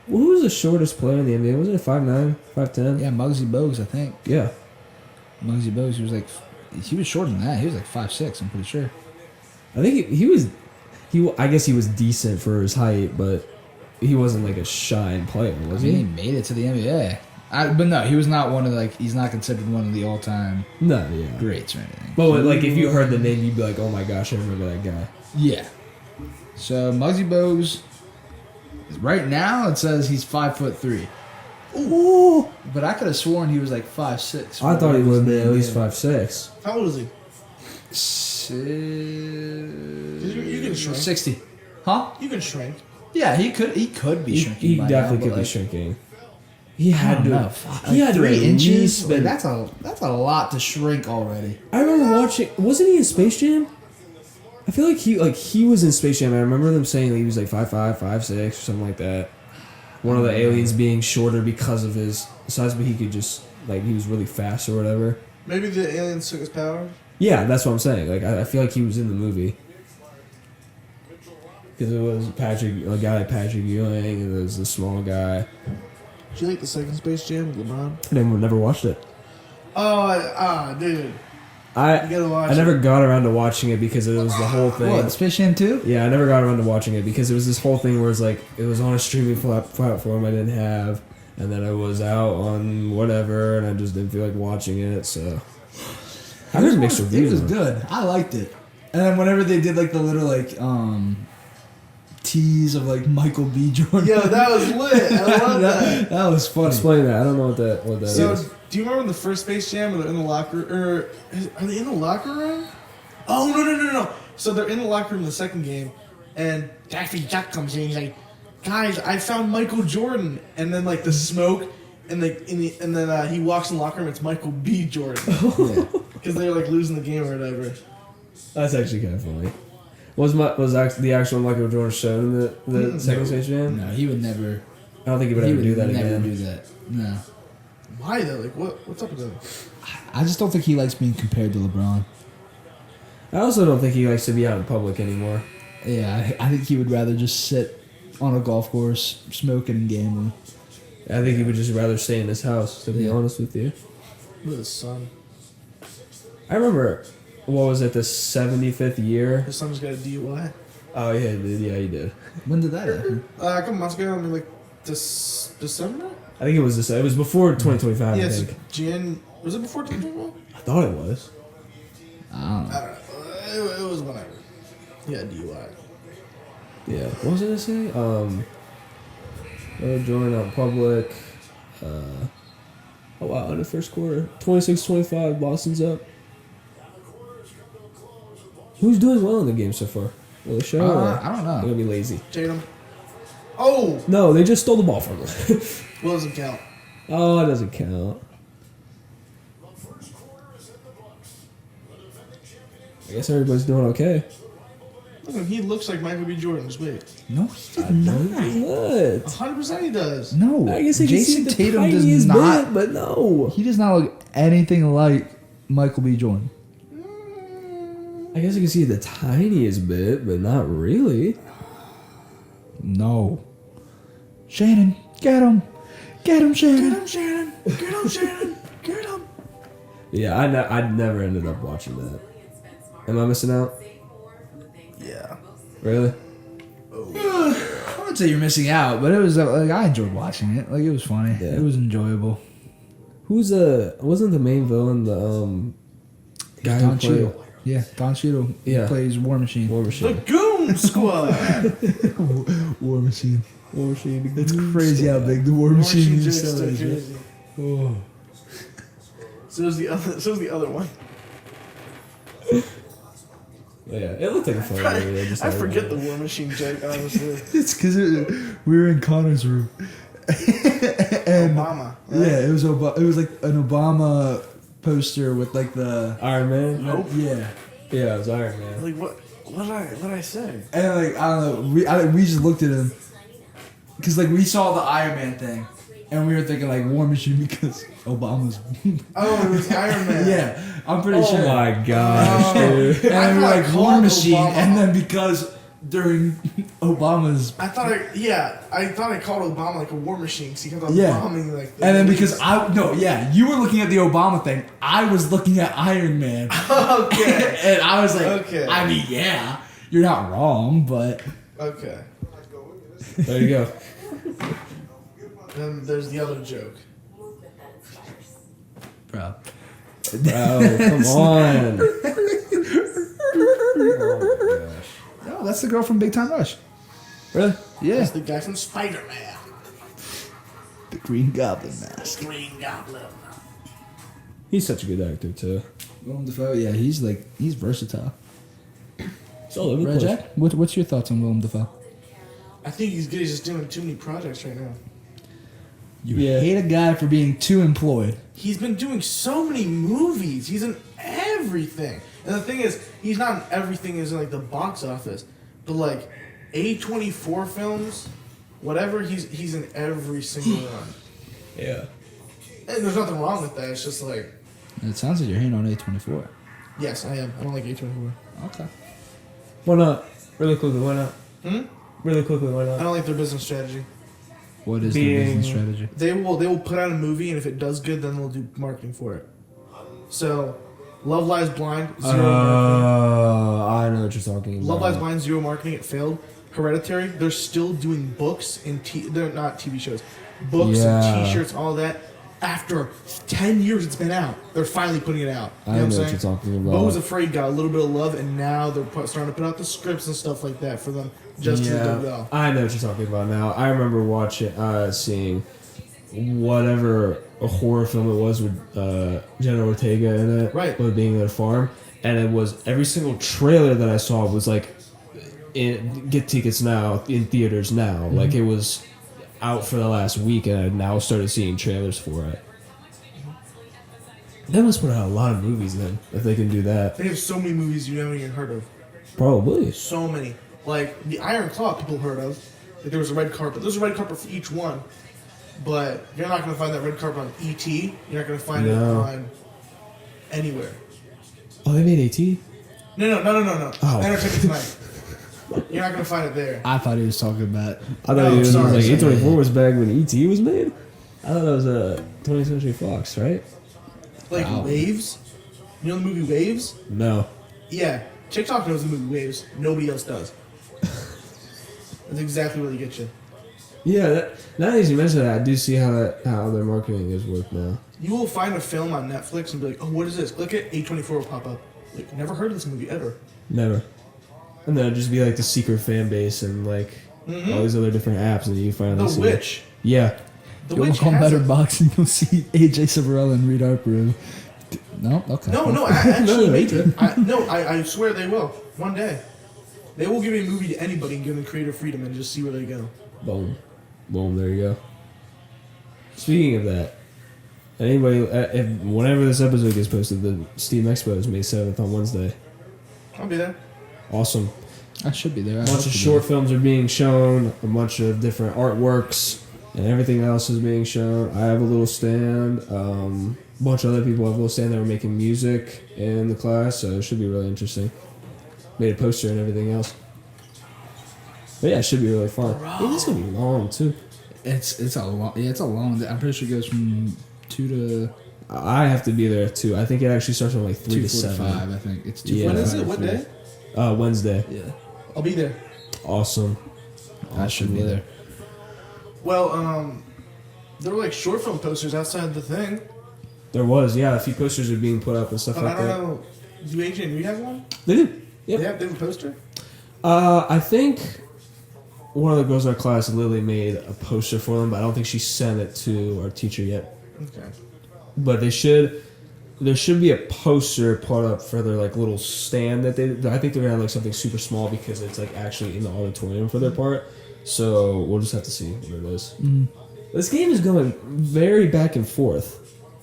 Well, who was the shortest player in the NBA? Wasn't it 5'9", 5'10"? Yeah, Muggsy Bogues, I think. Yeah. Muggsy Bogues, he was shorter than that. He was like 5'6", I'm pretty sure. I think he was. I guess he was decent for his height, but he wasn't like a shine player, I was mean, he he? made it to the NBA. But no, he was not one of he's not considered one of the all-time No, yeah. greats or anything. But like, if you heard the name, you'd be like, "Oh my gosh, I remember that guy." Yeah. So Muggsy Bogues, right now it says he's 5'3". Ooh. But I could have sworn he was like 5'6". I thought he would have been at Yeah. least 5'6". How old is he? You can shrink. 60. Huh? You can shrink. Yeah, he could be shrinking. He by definitely now, could but, be like, shrinking. He I had don't to. know. He had to 3 at inches. least Like, been- that's a lot to shrink already. I remember watching. Wasn't he in Space Jam? I feel like he was in Space Jam. I remember them saying that he was like 5'5", 5'6", or something like that. One of the aliens being shorter because of his size, but he could just he was really fast or whatever. Maybe the aliens took his power. Yeah, that's what I'm saying. Like I feel like he was in the movie because it was a guy like Patrick Ewing, and there was the small guy. Did you like the second Space Jam with LeBron? I never watched it. Oh, dude. You gotta watch I never got around to watching it because it was the whole thing. What, Space Jam 2? Yeah, I never got around to watching it because it was this whole thing where it's like it was on a streaming platform I didn't have, and then it was out on whatever, and I just didn't feel like watching it. So I heard mixed It reviews. was on it. good. I liked it. And then whenever they did the little tease of Michael B. Jordan. Yo, that was lit. I love that. That was funny. Explain that. I don't know what that So, is. do you remember the first Space Jam where they're in the locker or are they in the locker room? Oh, no. So they're in the locker room in the second game, and Daffy Duck comes in. He's like, guys, I found Michael Jordan. And then, the smoke, and then he walks in the locker room, it's Michael B. Jordan. Yeah. Because they're, losing the game or whatever. That's actually kind of funny. Was the actual Michael Jordan shown in the second Space Jam? No, he would never. I don't think he would ever do that never again. do that. No. Why, though? What's up with that? I just don't think he likes being compared to LeBron. I also don't think he likes to be out in public anymore. Yeah, I think he would rather just sit on a golf course, smoking and gambling. I think he would just rather stay in his house, to be Yeah. honest with you. With his son. I remember, what was it, the 75th year? His son's got a DUI. Oh, yeah, he did. Yeah, he did. When did that happen? A couple months ago, December? I think it was it was before 2025, I Yes, think. was it before 2021? I thought it was. I don't know. I don't know. It was whenever. Yeah, DUI. Yeah. What was it to say? Join out in public. Oh, wow, in the first quarter. 26-25, Boston's up. Who's doing well in the game so far? Will they show? or I don't know. They're going to be lazy. Tatum. Oh! No, they just stole the ball from them. Well, doesn't count. Oh, it doesn't count. I guess everybody's doing okay. Look at him. He looks like Michael B. Jordan. Just wait. No, he did not. What? 100% he does. No, I guess he can see Jason the Tatum does tiniest not. bit, but no. He does not look anything like Michael B. Jordan. I guess you can see the tiniest bit, but not really. No. Shannon, get him. Get him, Shannon. Get him, Shannon. Get him, Shannon. Get him. Yeah, I never ended up watching that. Am I missing out? Yeah. Really? I wouldn't say you're missing out, but it was I enjoyed watching it. It was funny. Yeah. It was enjoyable. Who's wasn't the main villain the guy Don who played Cheadle. Yeah, Don Cheadle. Yeah. He plays War Machine. War The Machine? Goon Squad. War Machine. War Machine. It's crazy how big the War War Machine Machine is. jokes So are is. crazy. Oh. So is the other one. Yeah, it looked like a fun movie. I forget the War Machine joke, honestly. It's because we were in Connor's room. And Obama. yeah, it was it was like an Obama poster with like the Iron Man. Nope. yeah. Yeah, it was Iron Man. Like what did I say? And like I don't know, we just looked at him because like we saw the Iron Man thing, and we were thinking like War Machine because Obama's. Oh, it was Iron Man. Yeah, I'm pretty Oh sure. my gosh, dude. And then we were I like thought War called Machine, Obama. and then because during Obama's. I thought I called Obama like a war machine because he kept on Yeah. bombing like. And then because you were looking at the Obama thing, I was looking at Iron Man, okay, and I was like, Okay. I mean, yeah, you're not wrong, but okay. There you go. Then there's the other joke. bro, Bro, come on. no, that's the girl from Big Time Rush. Really? Yeah, That's the guy from Spider-Man. the Green Goblin mask. Green Goblin. He's such a good actor too. Willem Dafoe, yeah, he's versatile. It's all over the Red place. Jack, what's your thoughts on Willem Dafoe? I think he's good. He's just doing too many projects right now. You Yeah. hate a guy for being too employed. He's been doing so many movies. He's in everything. And the thing is, he's not in everything as in like the box office, but like A24 films, whatever. He's in every single one. Yeah. And there's nothing wrong with that. It's just like, It sounds like you're hating on A24. yes, I am. I don't like A24. Okay. Why not? Really quickly, why not? Hmm? Really quickly, why I not? don't like their business strategy. What is Being- the business strategy? They will put out a movie, and if it does good, then they'll do marketing for it. So, Love Lies Blind, zero marketing. I know what you're talking about. Love Lies Blind, zero marketing. It failed. Hereditary, they're still doing books and they're not TV shows, books Yeah. and T-shirts, all that. After 10 years, it's been out. They're finally putting it out. I know what you're talking about. Bo Was Afraid got a little bit of love, and now they're starting to put out the scripts and stuff like that for them just to do well. I know what you're talking about now. I remember seeing whatever a horror film it was with Jenna Ortega in it, Right. with being at a farm, and it was every single trailer that I saw was like, get tickets now in theaters now. Mm-hmm. Like it was out for the last week, and I now started seeing trailers for it. They must put out a lot of movies then if they can do that. They have so many movies you haven't even heard of. Probably. So many. Like, the Iron Claw, people heard of. Like, there was a red carpet. There's a red carpet for each one. But you're not going to find that red carpet on E.T. You're not going to find it No. on anywhere. Oh, they made AT? No. Oh. Entertainment Tonight. You're not going to find it there. I thought he was talking about. I thought No, it was sorry, like sorry. A24 was back when ET was made. I thought that was a 20th Century Fox, right? Like, Wow. Waves. You know the movie Waves? No. Yeah. TikTok knows the movie Waves. Nobody else does. That's exactly what they get you. Yeah, now that you mention that, I do see how their marketing is worked now. You will find a film on Netflix and be like, oh, what is this? Click it, A24 will pop up. Like, never heard of this movie ever. Never. And then it'd just be like the secret fan base and like all these other different apps, and you finally The see Witch. It. Yeah. The Go Witch on has Better a- Boxing, you'll see AJ Savarella and Reed Harper. No, okay. No, actually, No, maybe. I swear they will. One day. They will give a movie to anybody and give them creative freedom and just see where they go. Boom. Boom. There you go. Speaking of that, anybody, whenever this episode gets posted, the Steam Expo is May 7th on Wednesday. I'll be there. Awesome. I should be there. A bunch of short films are being shown, a bunch of different artworks, and everything else is being shown. I have a little stand. A bunch of other people have a little stand that were making music in the class, so it should be really interesting. Made a poster and everything else. But yeah, it should be really fun. It is gonna be long too. It's a long. Yeah, it's a long day. I'm pretty sure it goes from 2 to I have to be there too. I think it actually starts from like 3 to 7. 2:45. I think it's 2:45. Yeah. When is it? What day? Wednesday. Yeah, I'll be there. Awesome. I should be there. Well, there were like short film posters outside the thing. There was, yeah, a few posters are being put up and stuff But like I don't that. know. Do AJ and Reed have one? They do. Yep. They have a poster? I think one of the girls in our class, Lily, made a poster for them, but I don't think she sent it to our teacher yet. Okay. But they should there should be a poster put up for their like little stand that they. I think they're gonna have like something super small because it's like actually in the auditorium for their part. So we'll just have to see what it is. This game is going very back and forth.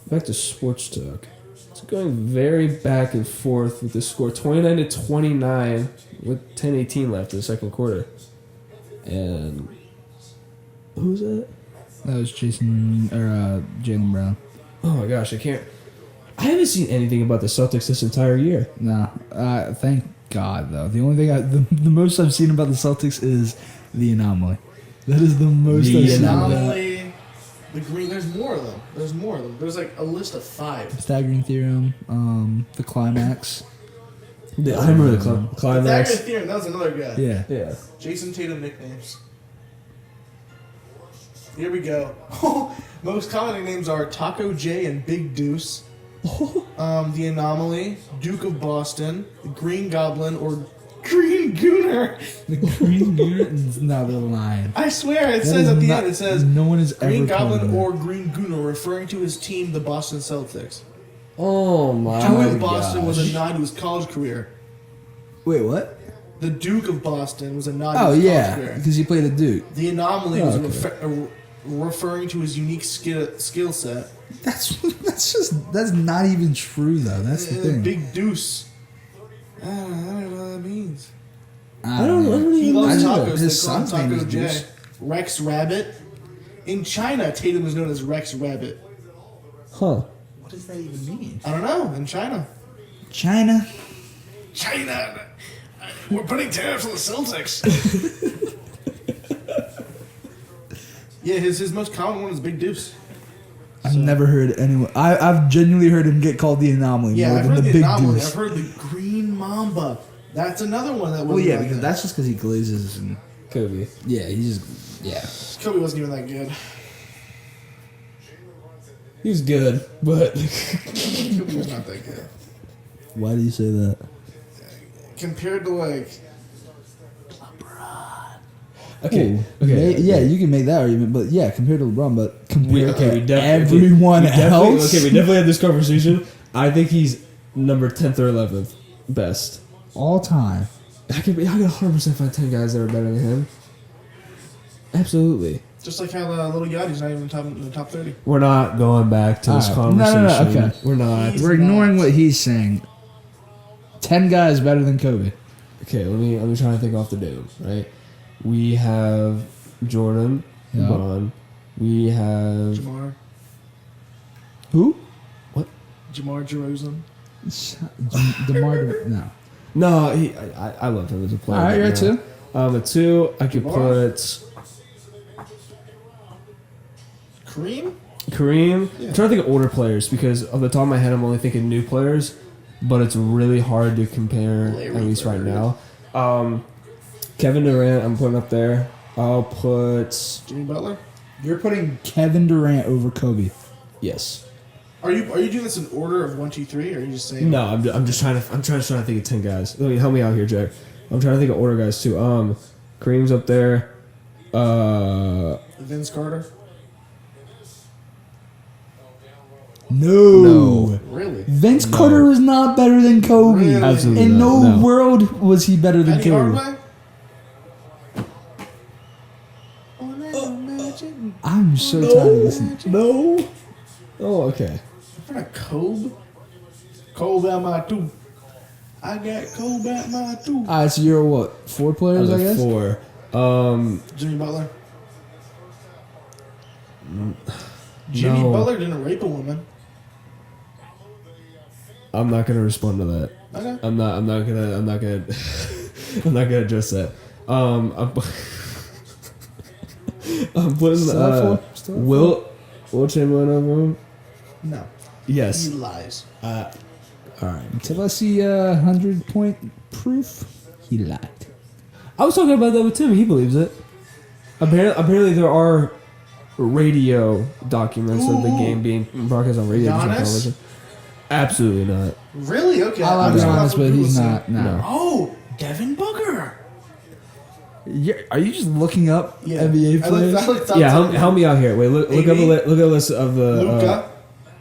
Back to sports talk. It's going very back and forth with the score 29-29 with 10:18 left in the second quarter. And who's that? That was Jaylen Brown. Oh my gosh, I haven't seen anything about the Celtics this entire year. Nah, thank God though. The only thing the most I've seen about the Celtics is the anomaly. That is the most The I've seen. Anomaly, the green. There's more of them. There's like a list of 5. Staggering theorem, the climax. I remember the Pythagorean climax. theorem. That was another guy. Yeah. Yeah. Jason Tatum nicknames. Here we go. Most common nicknames are Taco J and Big Deuce. The Anomaly, Duke of Boston, the Green Goblin, or Green Gooner. The Green Gooner is not the line. I swear, it That says is at the not- end, it says no one has Green ever called Goblin him or Green Gooner, referring to his team, the Boston Celtics. Oh my Duke of Boston was a gosh. nod to his college career. Wait, what? The Duke of Boston was a nod to Oh his yeah, college career. because he played a Duke. The Anomaly Oh, was okay. referring to his unique skill set. That's not even true though. That's the thing. Big Deuce. I don't know what that means. I don't know. He loves I know. tacos. His They call him son's name Taco is J. Deuce. Rex Rabbit. In China, Tatum is known as Rex Rabbit. Huh. What does that even mean? I don't know. In China. China. China. We're putting tariffs on the Celtics. Yeah, his most common one is Big Deuce. I've never heard anyone. I've genuinely heard him get called the anomaly Yeah, more I've than heard the the big Anomaly. deuce. I've heard the Green Mamba. That's another one that was. Well, yeah, because that's just because he glazes and Could be. yeah, he just yeah. Kobe wasn't even that good. He was good, but Kobe was not that good Why do you say that? compared to like. okay. Ooh, Okay. yeah, you can make that argument, but yeah, compared to LeBron, but compared to we everyone else. Okay, we definitely had this conversation. I think he's number 10th or 11th best. all time. I could 100% find 10 guys that are better than him. Absolutely. Just like how Little Yachty's not even in the top 30. We're not going back to this Alright. No, conversation. no, okay. We're not. He's We're ignoring not. what he's saying. 10 guys better than Kobe. Okay, let me try to think off the dome, right? We have Jordan, Yeah. LeBron. We have Jamar. Who? Jamar Jerusalem. DeMar. No. no. I love him as a player. All right, but you're at no. 2. At 2, I could Jabbar. put Kareem? Kareem. Yeah. I'm trying to think of older players because off the top of my head, I'm only thinking new players, but it's really hard to compare, Larry at least right Bird. now. Kevin Durant, I'm putting up there. I'll put Jimmy Butler? You're putting Kevin Durant over Kobe. yes. Are you doing this in order of 1, 2, 3, or are you just saying? No, I'm just trying to think of 10 guys. Let me help me out here, Jack. I'm trying to think of older guys too. Kareem's up there. Vince Carter? No. Really? Vince Carter was not better than Kobe. Really? Absolutely In not, no no. world was he better than Penny Kobe. Hardaway? I'm so tired of listening. No. Oh, okay. What a Kobe? Kobe at my 2. I got Kobe at my 2. Alright, so you're what? 4 players, I guess? 4. Jimmy Butler? Jimmy No. Butler didn't rape a woman. I'm not gonna respond to that. Okay. I'm not gonna I'm not gonna address that. I'm putting Still at 4? Still at Will Chamberlain over him. No. Yes. He lies. All right. Until I see 100-point proof, he lied. I was talking about that with Tim. He believes it. Apparently there are radio documents of the Ooh. game being broadcast on radio and Giannis? television. Absolutely not. Really? Okay. I love I'm just Giannis, gonna but he's listen. not. No. No. Oh, Devin Booker. Are you just looking up Yeah. NBA players? I looked up Yeah, to- help me out here. Wait, look up AD? look at a list of the. Luka.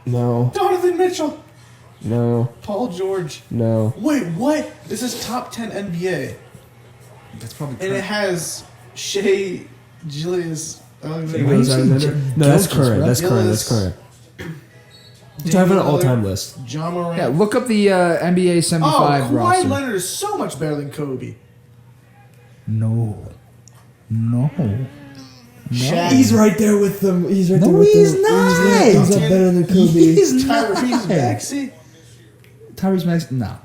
No. Donovan Mitchell. No. Paul George. No. Wait, what? This is top 10 NBA. That's probably And it has Shea Julius. No, Wait, you say that's Gilgeous, current. right? That's current. That's current. You're talking about an all-time list. John Morant. Yeah, look up the NBA 75 Kawhi roster. Leonard is so much better than Kobe. No. Shaq. He's right there with them. He's right No, there with he's them. not. He's not better than Kobe. He's Tyrese not. Maxey. Tyrese Maxey? No.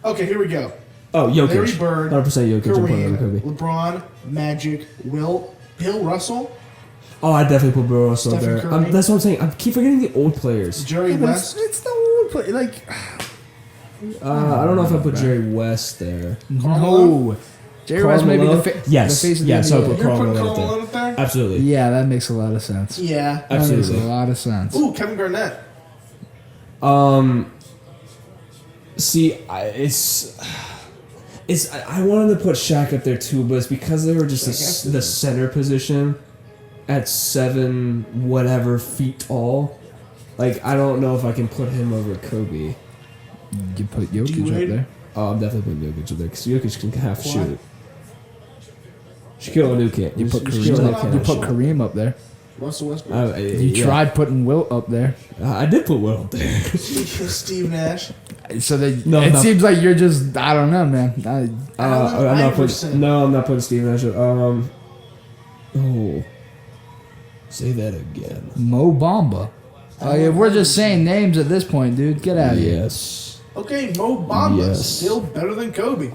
Okay, here we go. Oh, Larry Jokic. Bird, 100% Jokic. I'm putting over Kareem, Kobe. LeBron, Magic, Wilt, Bill Russell, Oh, I definitely put Bill Russell Stephen there. Curry. That's what I'm saying. I keep forgetting the old players. Jerry Yeah, but West. it's the old play. Like, I don't know if I put Jerry West there. no. Jerry West may be the, Yes. the face of Yes, the I NBA. put You're putting Karl Malone Karl Malone up there? Absolutely. Yeah, that makes a lot of sense. Yeah. That makes a Absolutely. lot of sense. Ooh, Kevin Garnett. See, I wanted to put Shaq up there too, but it's because they were just the center position at 7 whatever feet tall. Like, I don't know if I can put him over Kobe. You put Jokic D-Wade? up there. Oh, I'm definitely putting Jokic up there because Jokic can half Why? shoot. Shaquille O'Neal can't. You put Shaquille O'Neal Kareem. can't You half put shoot. Kareem up there. Russell Westbrook. You tried putting Wilt up there. I did put Will up there. Steve Nash. So they, No, it no. seems like you're just, I don't know, man. I'm not putting. Iverson. No, I'm not putting Steve Nash. Oh, say that again. Mo Bamba. Like, if we're just saying names at this point, dude, get out of here. Yes. Okay, Mo Bamba. Yes. Still better than Kobe.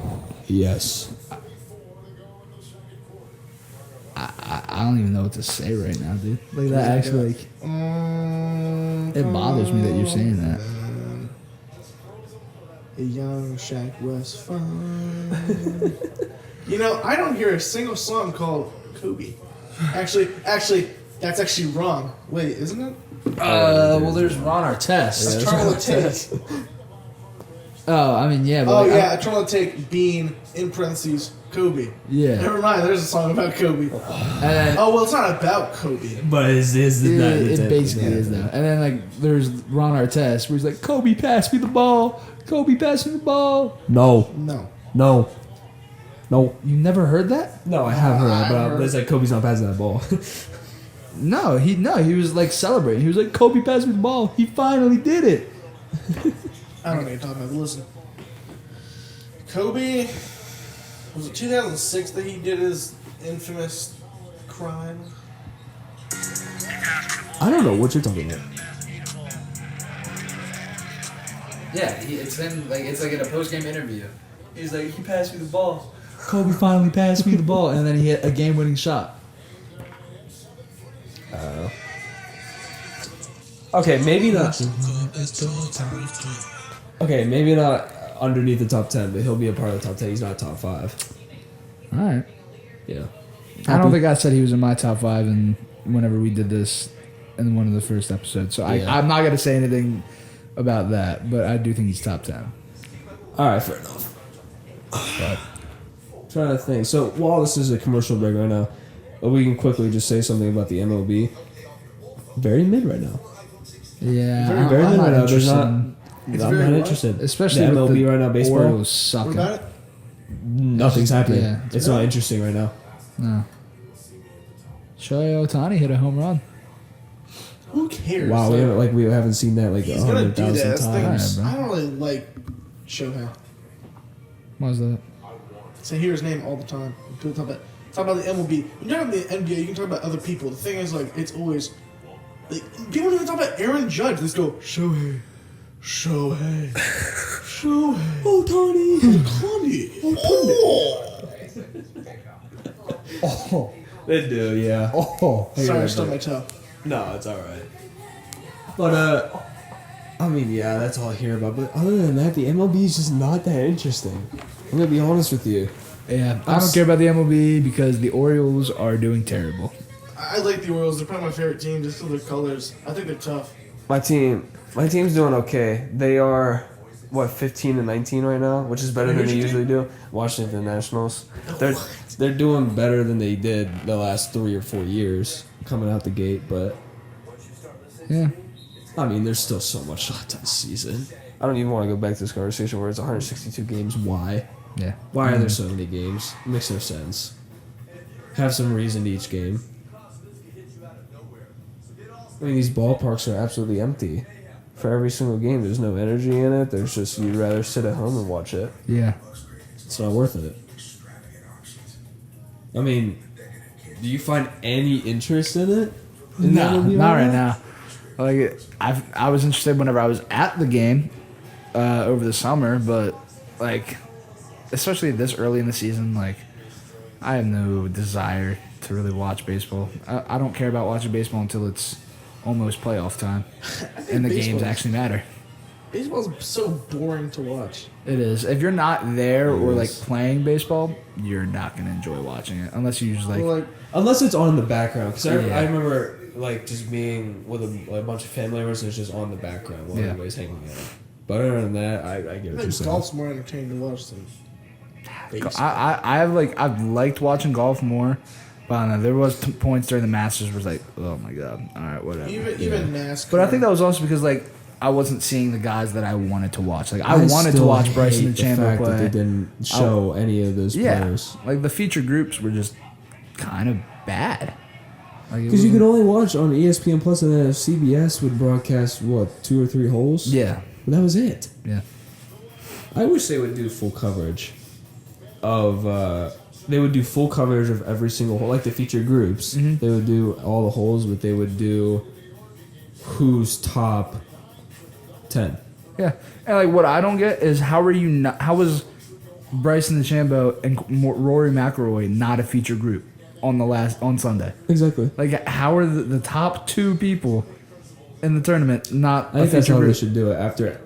Yes. I don't even know what to say right now, dude. Like that actually, like, it bothers me that you're saying that. A young Shaq West fun. You know, I don't hear a single song called Kobe. Actually, that's actually wrong. Wait, isn't it? Well, there's Ron Artest. Eternal Take. Oh, I mean, yeah. But Oh like, yeah, Eternal Take being in parentheses Kobe. Yeah. Never mind. There's a song about Kobe. And then, Oh well, it's not about Kobe. But is it basically is though. And then like there's Ron Artest where he's like, Kobe, pass me the ball. Kobe, pass me the ball. No. No. You never heard that? No, I have heard that, I heard- but it's like Kobe's not passing that ball. No, he was like celebrating. He was like, Kobe, pass me the ball. He finally did it. I don't know what you're talking about. Listen, Kobe, was it 2006 that he did his infamous crime? I don't know what you're talking about. Yeah, it's him. Like it's like in a post game interview. He's like, he passed me the ball. Kobe finally passed me the ball, and then he hit a game winning shot. Okay, maybe not. Okay, maybe not underneath the top 10, but he'll be a part of the top 10. He's not top 5. All right. Yeah. I don't think I said he was in my top 5, and whenever we did this in one of the first episodes, so Yeah. I'm not gonna say anything about that, but I do think he's top 10. All right, fair enough. Trying to think. So while this is a commercial break right now, we can quickly just say something about the MLB. Very mid right now. Yeah, Very I'm mid not right now. There's interested. not. in- It's I'm very not what? interested. Especially the with MLB the right now. Baseball. Orioles What sucking. about it? Nothing's happening. Yeah. It's not interesting right now. No. Shohei Ohtani hit a home run. Who cares? Wow, we haven't seen that like He's gonna do 100,000 that. This times. thing- bro. I don't really like Shohei. What was that? Say hear his name all the time. People talk about the MLB. You talk about the NBA, you can talk about other people. The thing is, like, it's always like people don't even talk about Aaron Judge. They just go Shohei, Shohei, Shohei, Ohtani. Ohtani, Oh, They do, yeah. oh. Sorry, I stubbed my toe. No, it's all right. But I mean, yeah, that's all I hear about. But other than that, the MLB is just not that interesting. I'm gonna be honest with you. Yeah, I don't care about the MLB because the Orioles are doing terrible. I like the Orioles. They're probably my favorite team just for their colors. I think they're tough. My team's doing okay. They are, what, 15 and 19 right now, which is better than Who's they your usually do. Washington Nationals. They're doing better than they did the last 3 or 4 years coming out the gate. But Yeah. I mean, there's still so much left of the season. I don't even want to go back to this conversation where it's 162 games. Why? Yeah. Why are there so many games? Makes no sense. Have some reason to each game. I mean, these ballparks are absolutely empty. For every single game, there's no energy in it. There's just, you'd rather sit at home and watch it. Yeah. It's not worth it. I mean, do you find any interest in it? In the No, MLB not right now? now. Like I was interested whenever I was at the game over the summer, but like especially this early in the season, like I have no desire to really watch baseball. I don't care about watching baseball until it's almost playoff time and the games baseball's- actually matter. Baseball's so boring to watch. It is. If you're not there or like is. playing baseball, you're not gonna enjoy watching it unless you just like Like, Unless it's on in the background. Because Yeah. I remember like just being with a bunch of family members and it's just on the background while Yeah. everybody's hanging out. But other than that, I get I what you're think saying. golf's more entertaining to watch than baseball. I've liked watching golf more, but I don't know, there was points during the Masters where it's like, oh my god, all right, whatever. Even NASCAR. But I think that was also because like I wasn't seeing the guys that I wanted to watch. Like I wanted to still watch Bryson hate DeChambeau the fact play. that they didn't show any of those Yeah, players. like the feature groups were just kind of bad. Like, it Because you wasn't- could only watch on ESPN Plus and then CBS would broadcast, what, 2 or 3 holes? yeah, But that was it. yeah, I wish they would do full coverage of, they would do full coverage of every single hole, like the featured groups. Mhm. They would do all the holes, but they would do who's top 10. yeah. And like what I don't get is how are you not? How was Bryson DeChambeau and Rory McIlroy not a feature group on Sunday? Exactly. Like how are the top 2 people in the tournament not I a think that's feature how they group? should do it. After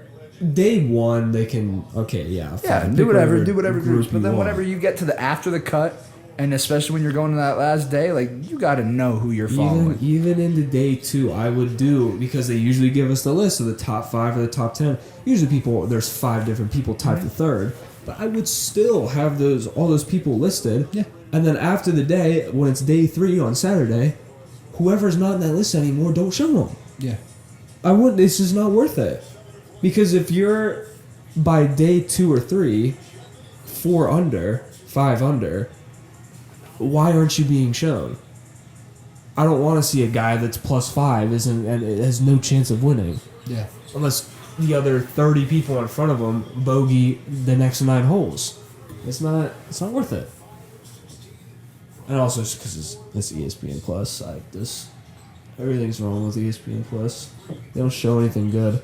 day 1, they can, okay, yeah. Yeah, fine, do pick whatever group groups. But you then want. whenever you get to the after the cut, and especially when you're going to that last day, like you got to know who you're following. Even into day 2, I would do, because they usually give us the list of the top 5 or the top 10. Usually there's 5 different people tied for third, but I would still have all those people listed. Yeah. And then after the day, when it's day 3 on Saturday, whoever's not in that list anymore, don't show them. Yeah, I wouldn't. It's just not worth it, because if you're by day 2 or 3, 4 under, 5 under, why aren't you being shown? I don't want to see a guy that's +5 and it has no chance of winning yeah, unless the other 30 people in front of him bogey the next 9 holes. It's not worth it. And also just because it's ESPN Plus, everything's wrong with ESPN Plus. They don't show anything good.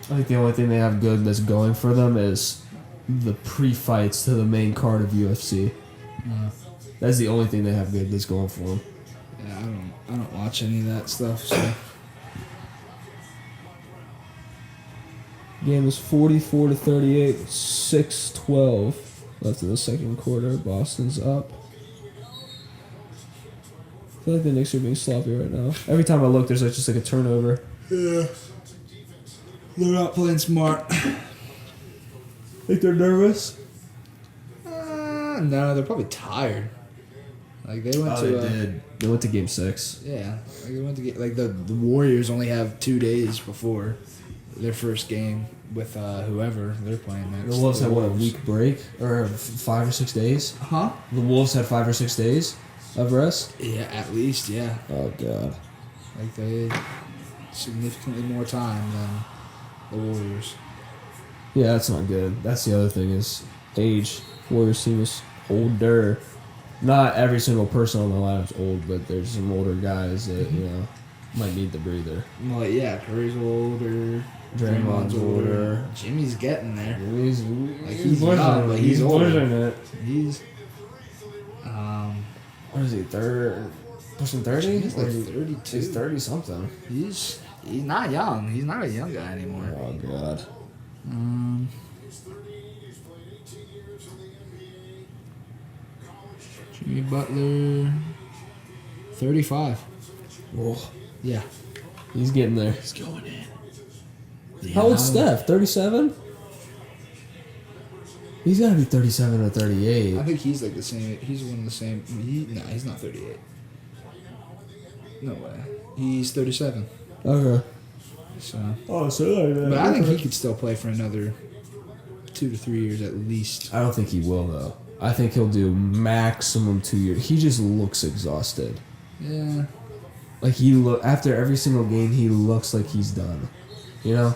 I think the only thing they have good that's going for them is the pre-fights to the main card of UFC. That's the only thing they have good that's going for them. yeah. I don't watch any of that stuff. So Game is 44-38, 6-12 left in the second quarter. Boston's up. I feel like the Knicks are being sloppy right now. Every time I look, there's just like a turnover. yeah, they're not playing smart. Think they're nervous? No, they're probably tired. Like they went to. did. They went to Game 6. Yeah, like they went to get like the Warriors only have 2 days before their first game with whoever they're playing next. The Wolves had, what, a Wolves. week break? Or 5 or 6 days? Huh? The Wolves had 5 or 6 days of rest? Yeah, at least, yeah. Oh, God. Like they had significantly more time than the Warriors. Yeah, that's not good. That's the other thing is age. Warriors team is older. Not every single person on the lineup's old, but there's some older guys that, might need the breather. Well, yeah, Curry's older. Draymond's older. Jimmy's getting there. He's he's young, but he's older. pushing it. He's What is he, pushing 30? he's like 32. He's 30 something. He's not young. He's not a young guy anymore. Oh, God. Jimmy Butler, 35. Whoa. Yeah. He's getting there. He's going in. How old's Steph? 37? He's got to be 37 or 38. I think he's like the same. He's one of the same. No, he's not 38. No way. He's 37. Okay. So, Oh, so but I think he could still play for another 2 to 3 years at least. I don't think he will though. I think he'll do maximum 2 years. He just looks exhausted. Yeah. Like after every single game, he looks like he's done. You know.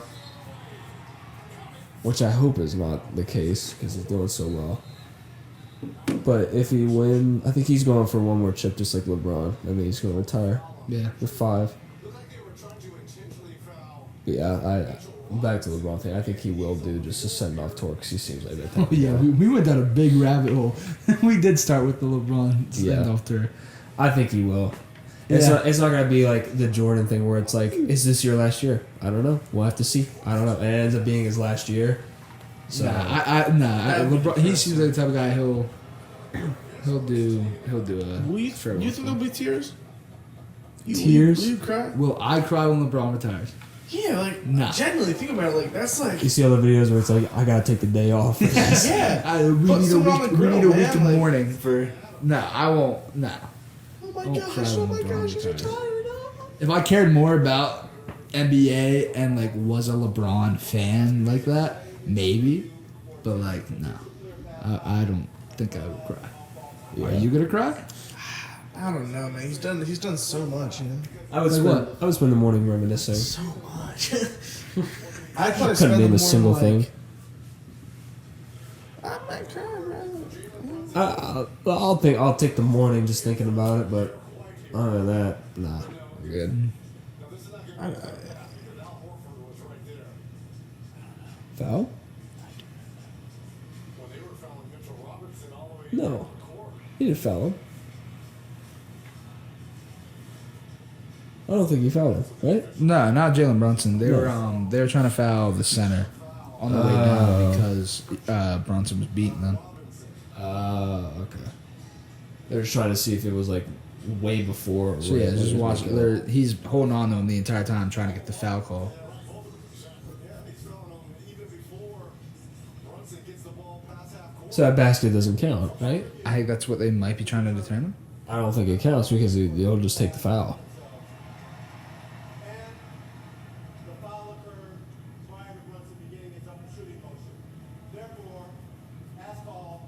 Which I hope is not the case because he's doing so well. But if he win, I think he's going for one more chip, just like LeBron, and then he's going to retire Yeah. with 5. Yeah, back to the LeBron thing. I think he will do just a send off tour because he seems like that. Oh, yeah. We went down a big rabbit hole. We did start with the LeBron Yeah. standoff tour. I think he will. It's not gonna be like the Jordan thing where it's like, is this your last year? I don't know. We'll have to see. I don't know. And it ends up being his last year. So LeBron. He seems like the type of guy he'll do a. Will you farewell think there'll tour. be tears? Tears? Will you cry? Will I cry when LeBron retires? Yeah, like Nah. genuinely think about it. Like that's like you see all the videos where it's like, I gotta take the day off. yeah. We Put need a someone on week. the We grill, need a man, week of like- mourning for. No, I won't. No. Oh my Don't gosh! cry Oh when my LeBron gosh! He's retires. retired. If I cared more about NBA and like was a LeBron fan like that, maybe. But like, no, I don't think I would cry. Are you gonna cry? I don't know, man. He's done so much, you know. I would Like spend what? I would spend the morning reminiscing. So much. I probably Couldn't spend the name a morning single like, thing. I might cry, man. I'll take the morning just thinking about it, but other than that, nah, I'm good. Foul? No, he didn't foul him. I don't think he fouled him, right? No, not Jalen Brunson. They No. were trying to foul the center on the way down because Brunson was beating them. Okay. They're just trying to see if it was like way before. Or So yeah, right just when watch. it was like, He's holding on to him the entire time, trying to get the foul call. So that basket doesn't count, right? I think that's what they might be trying to determine. I don't think it counts because they'll just take the foul. The foul occurred prior to Brunson beginning his own shooting motion. Therefore, as called,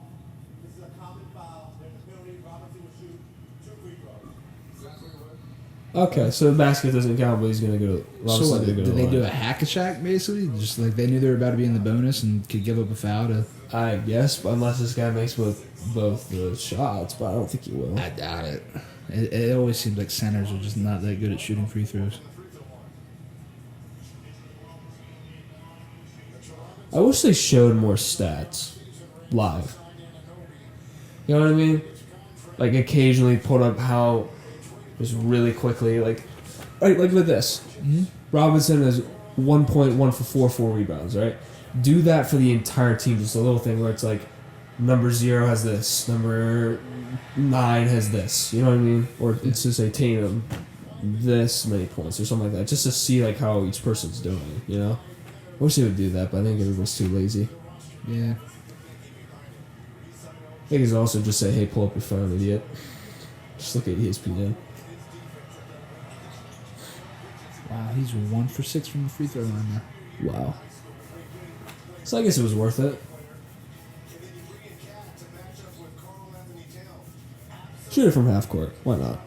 this is a common foul. There's a penalty. Robinson will shoot 2 free throws. Okay, so the basket doesn't count, but he's gonna go. So what, Robinson did they do a hack a shack basically? Just like they knew they were about to be in the bonus and could give up a foul to. I guess, unless this guy makes both the shots, but I don't think he will. I doubt it. It always seems like centers are just not that good at shooting free throws. I wish they showed more stats live. You know what I mean? Like occasionally put up how just really quickly, like with this. Mm-hmm. Robinson is 1 point, 1 for 4 rebounds, right? Do that for the entire team, just a little thing where it's like number 0 has this, number 9 has this, you know what I mean? Or it's just say Tatum this many points or something like that, just to see like how each person's doing, you know? I wish they would do that, but I think everyone's too lazy. Yeah. I think he's also just say, hey, pull up your phone, idiot. Just look at ESPN. Wow, he's 1 for 6 from the free throw line now. Wow. So I guess it was worth it. Shoot it from half court. Why not?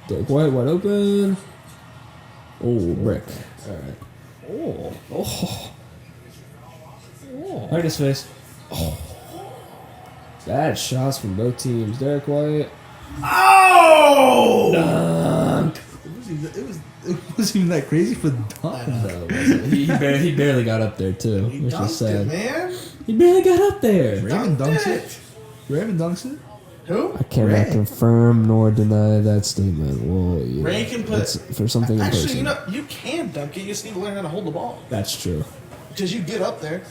Derek White wide open. Oh, brick. All right. Oh. Right in his face. Oh. Bad shots from both teams. Derek White. Oh! Dunk. It wasn't even that crazy for the dunk. No, it wasn't. He barely got up there too, He which is dunked sad. it, man. He barely got up there. Raymond Dunked dunks it. Raymond dunks it. Who? I cannot Ray. confirm nor deny that statement. Well, yeah, Ray can put- it's for something in Actually, person. you know, you can dunk it. You just need to learn how to hold the ball. That's true. Because you get up there.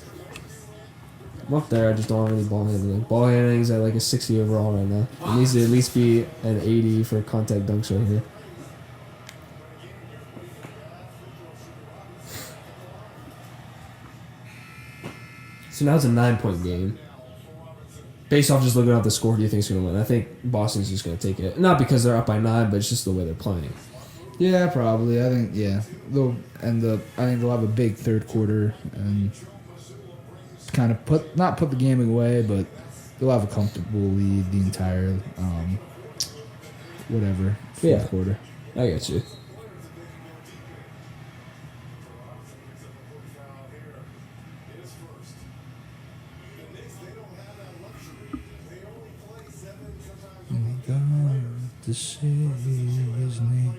I'm up there. I just don't have any ball handling. Ball handling is at like a 60 overall right now. It needs to at least be an 80 for contact dunks right here. So now it's a 9-point game. Based off just looking at the score, who do you think is going to win? I think Boston's just going to take it. Not because they're up by 9, but it's just the way they're playing. Yeah, probably. I think I think they'll have a big third quarter and kind of not put the game away, but they'll have a comfortable lead the entire fourth quarter. I get you. To say his name,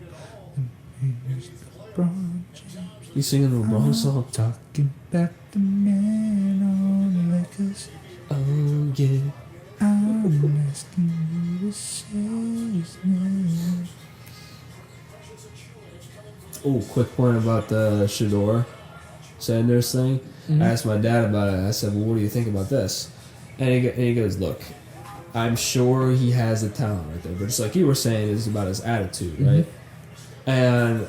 LeBron James. You singing the LeBron song? Talking back the man on the Lakers. Oh, yeah. I'm asking you to say his name. Oh, quick point about the Shador Sanders thing. Mm-hmm. I asked my dad about it. I said, well, what do you think about this? And he goes, look, I'm sure he has the talent right there, but just like you were saying, it's about his attitude, right? And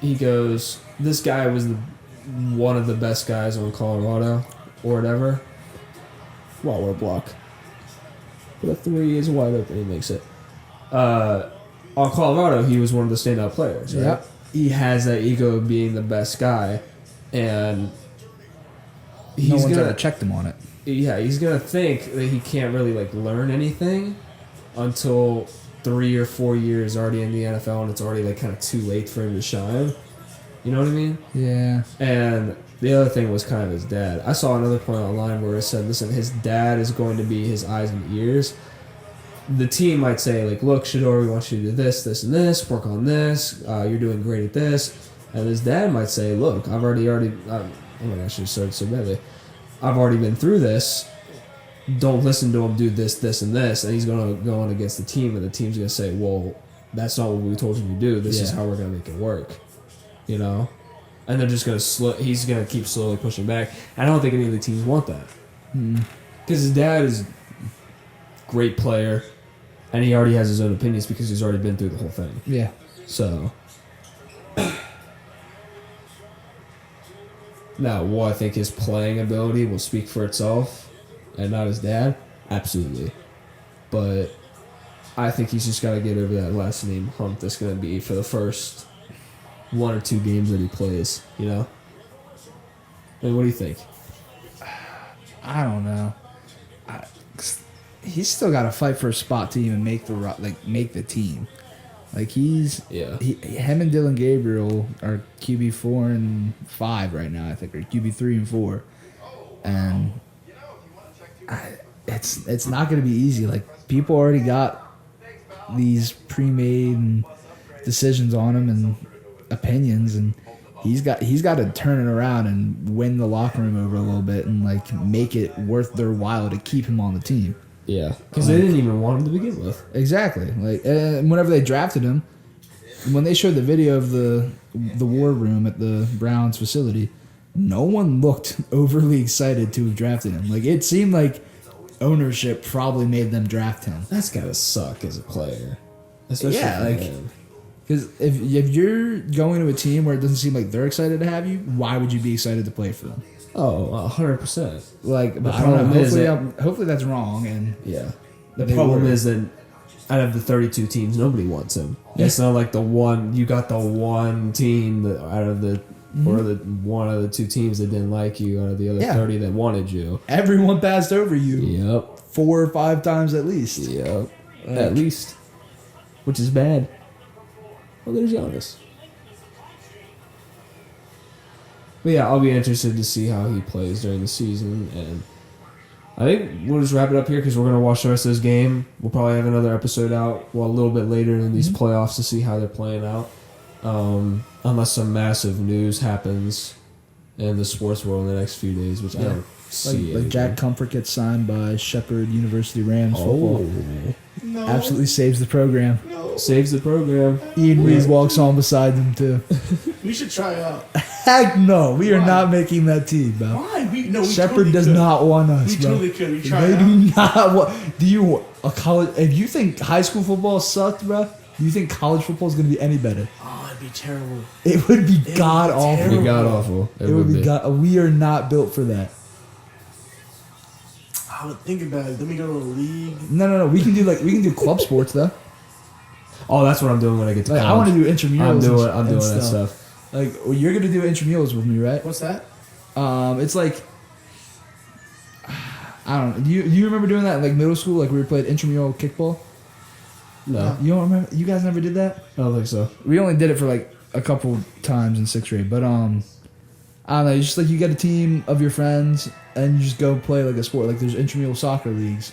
he goes, this guy was one of the best guys on Colorado or whatever. Wow, what a block. But a 3 is wide open, he makes it. On Colorado, he was one of the standout players, right? Yep. He has that ego of being the best guy, and No one's ever checked him on it. yeah, he's gonna think that he can't really like learn anything until 3 or 4 years already in the NFL, and it's already like kind of too late for him to shine. You know what I mean? Yeah. And the other thing was kind of his dad. I saw another point online where it said, listen, his dad is going to be his eyes and ears. The team might say, like, look, Shador, we want you to do this, this, and this, work on this, you're doing great at this. And his dad might say, look, I've already, oh my gosh, I started so badly. I've already been through this. Don't listen to him do this, this, and this. And he's going to go on against the team, and the team's going to say, well, that's not what we told you to do. This is how we're going to make it work. You know? And they're just going to he's going to keep slowly pushing back. I don't think any of the teams want that. Because his dad is a great player, and he already has his own opinions because he's already been through the whole thing. Yeah. So... Now, will I think his playing ability will speak for itself and not his dad? Absolutely. But I think he's just got to get over that last name hump that's going to be for the first 1 or 2 games that he plays, you know? And what do you think? I don't know. He's still got to fight for a spot to even make the team. Like him and Dylan Gabriel are QB 4 and 5 right now, I think, or QB 3 and 4, and it's not going to be easy. Like people already got these pre-made decisions on him and opinions, and he's got to turn it around and win the locker room over a little bit and like make it worth their while to keep him on the team. Yeah, because they didn't even want him to begin with. Exactly. Like whenever they drafted him, when they showed the video of the war room at the Browns facility, no one looked overly excited to have drafted him. Like it seemed like ownership probably made them draft him. That's gotta suck as a player, especially Yeah, for like- him. Because if you're going to a team where it doesn't seem like they're excited to have you, why would you be excited to play for them? Oh, 100%. Like, The I don't know. problem is Hopefully that's wrong. And Yeah. The They problem were. is that out of the 32 teams, nobody wants him. It's not like you got the one team that out of the, or the one of the 2 teams that didn't like you out of the other Yeah. 30 that wanted you. everyone passed over you Yep. 4 or 5 times at least. Yep. At least. Which is bad. Well, there's Giannis. But yeah, I'll be interested to see how he plays during the season, and I think we'll just wrap it up here because we're going to watch the rest of this game. We'll probably have another episode out a little bit later in these playoffs to see how they're playing out. Unless some massive news happens in the sports world in the next few days, which I don't see. Like Jack Comfort gets signed by Shepherd University Rams football. No. Absolutely saves the program. No. Saves the program. Ian Reed walks on beside them too. We should try out. Heck no, we are Why? not making that team, bro. Why? We Shepherd totally does could. not want us, We bro. totally could. We try They out. do not want. Do you want a college? If you think high school football sucked, bro, do you think college football is going to be any better? Oh, it'd be terrible. It would be would god be awful. terrible. Be god awful. It would be god. We are not built for that. but think about it. Then we go to the league. No. We can do club sports though. Oh, that's what I'm doing when I get to Like, college. I want to do intramurals. I'm doing that stuff. Like, well, you're gonna do intramurals with me, right? What's that? It's like, I don't know. Do you remember doing that in like middle school? Like we played intramural kickball. No, You don't remember? You guys never did that? I don't think so. We only did it for like a couple times in sixth grade, but I don't know. It's just like you get a team of your friends and you just go play like a sport. Like there's intramural soccer leagues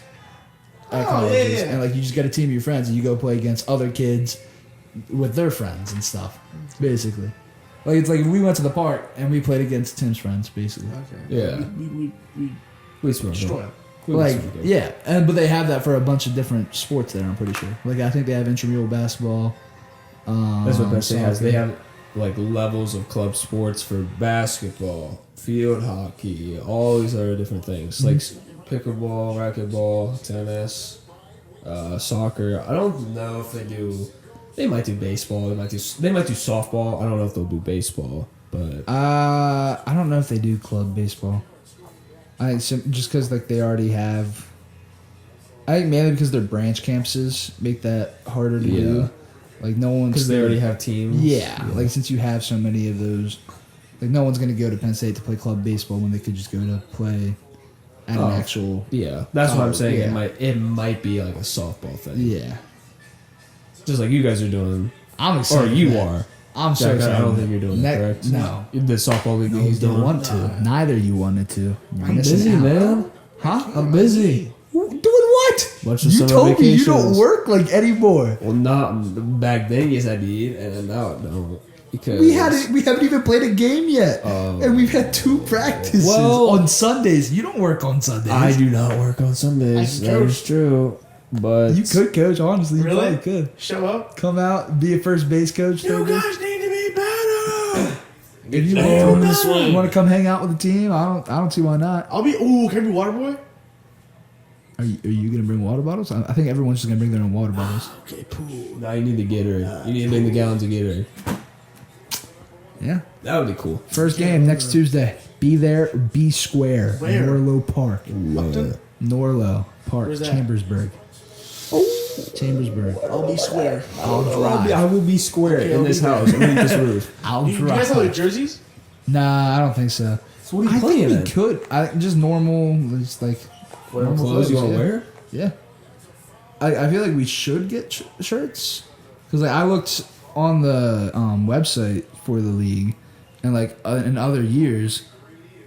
at Oh, colleges, yeah, yeah. and like you just get a team of your friends and you go play against other kids with their friends and stuff. Basically, like it's like if we went to the park and we played against Tim's friends, basically. Okay. Yeah. We We smoke. destroy him. Like yeah, but they have that for a bunch of different sports there. I'm pretty sure. Like I think they have intramural basketball. That's what Bessie has. They soccer. have like levels of club sports for basketball, field hockey, all these other different things like pickleball, racquetball, tennis, soccer. I don't know if they do. They might do baseball. They might do softball. I don't know if they'll do baseball, but I don't know if they do club baseball. I think just because like they already have. I think mainly because their branch campuses make that harder to Yeah. do. Like no one's because they already have teams. Yeah, like since you have so many of those, like no one's gonna go to Penn State to play club baseball when they could just go to play at an actual. Yeah, that's what I'm saying. Yeah. It might be like a softball thing. Yeah, Just like you guys are doing, I'm or excited. you for that. are. I'm so Jack, excited. I don't for think that. you're doing that, Ne- correct? No, The softball league that he's you doing. don't want to. Neither you wanted to. You're missing out. man. Huh? I'm busy. Doing what? Bunch of You summer told me you don't vacations. work like anymore. Well, not back then. Yes, I did, and now I don't. Because We haven't even played a game yet, and we've had 2 practices Well- on Sundays. You don't work on Sundays. I do not work on Sundays. I can That coach. is true. But You could coach, honestly. You Really? probably could. Show up. Come out, be a first base coach. You third base. guys need to be better. If you down want, this way. you want to come hang out with the team, I don't see why not. I'll be. Ooh, can I be water boy? Are you gonna bring water bottles? I think everyone's just gonna bring their own water bottles. Okay, cool. now you need the Gatorade. You need to bring the gallons of Gatorade. Yeah. That would be cool. First game next Tuesday. Be there, be square. Where? Norlo Park. Upton? Norlo Park, Where's that? Chambersburg. Chambersburg. I'll be square. I'll drive. I will be square Okay, in I'll this be there. house underneath this roof. I'll You guys have drive. like jerseys? Nah, I don't think so. So what are you I playing think in? we could. Just normal. Just like Whatever normal clothes you want to yeah. wear? Yeah. I feel like we should get shirts because like I looked on the website for the league, and like in other years,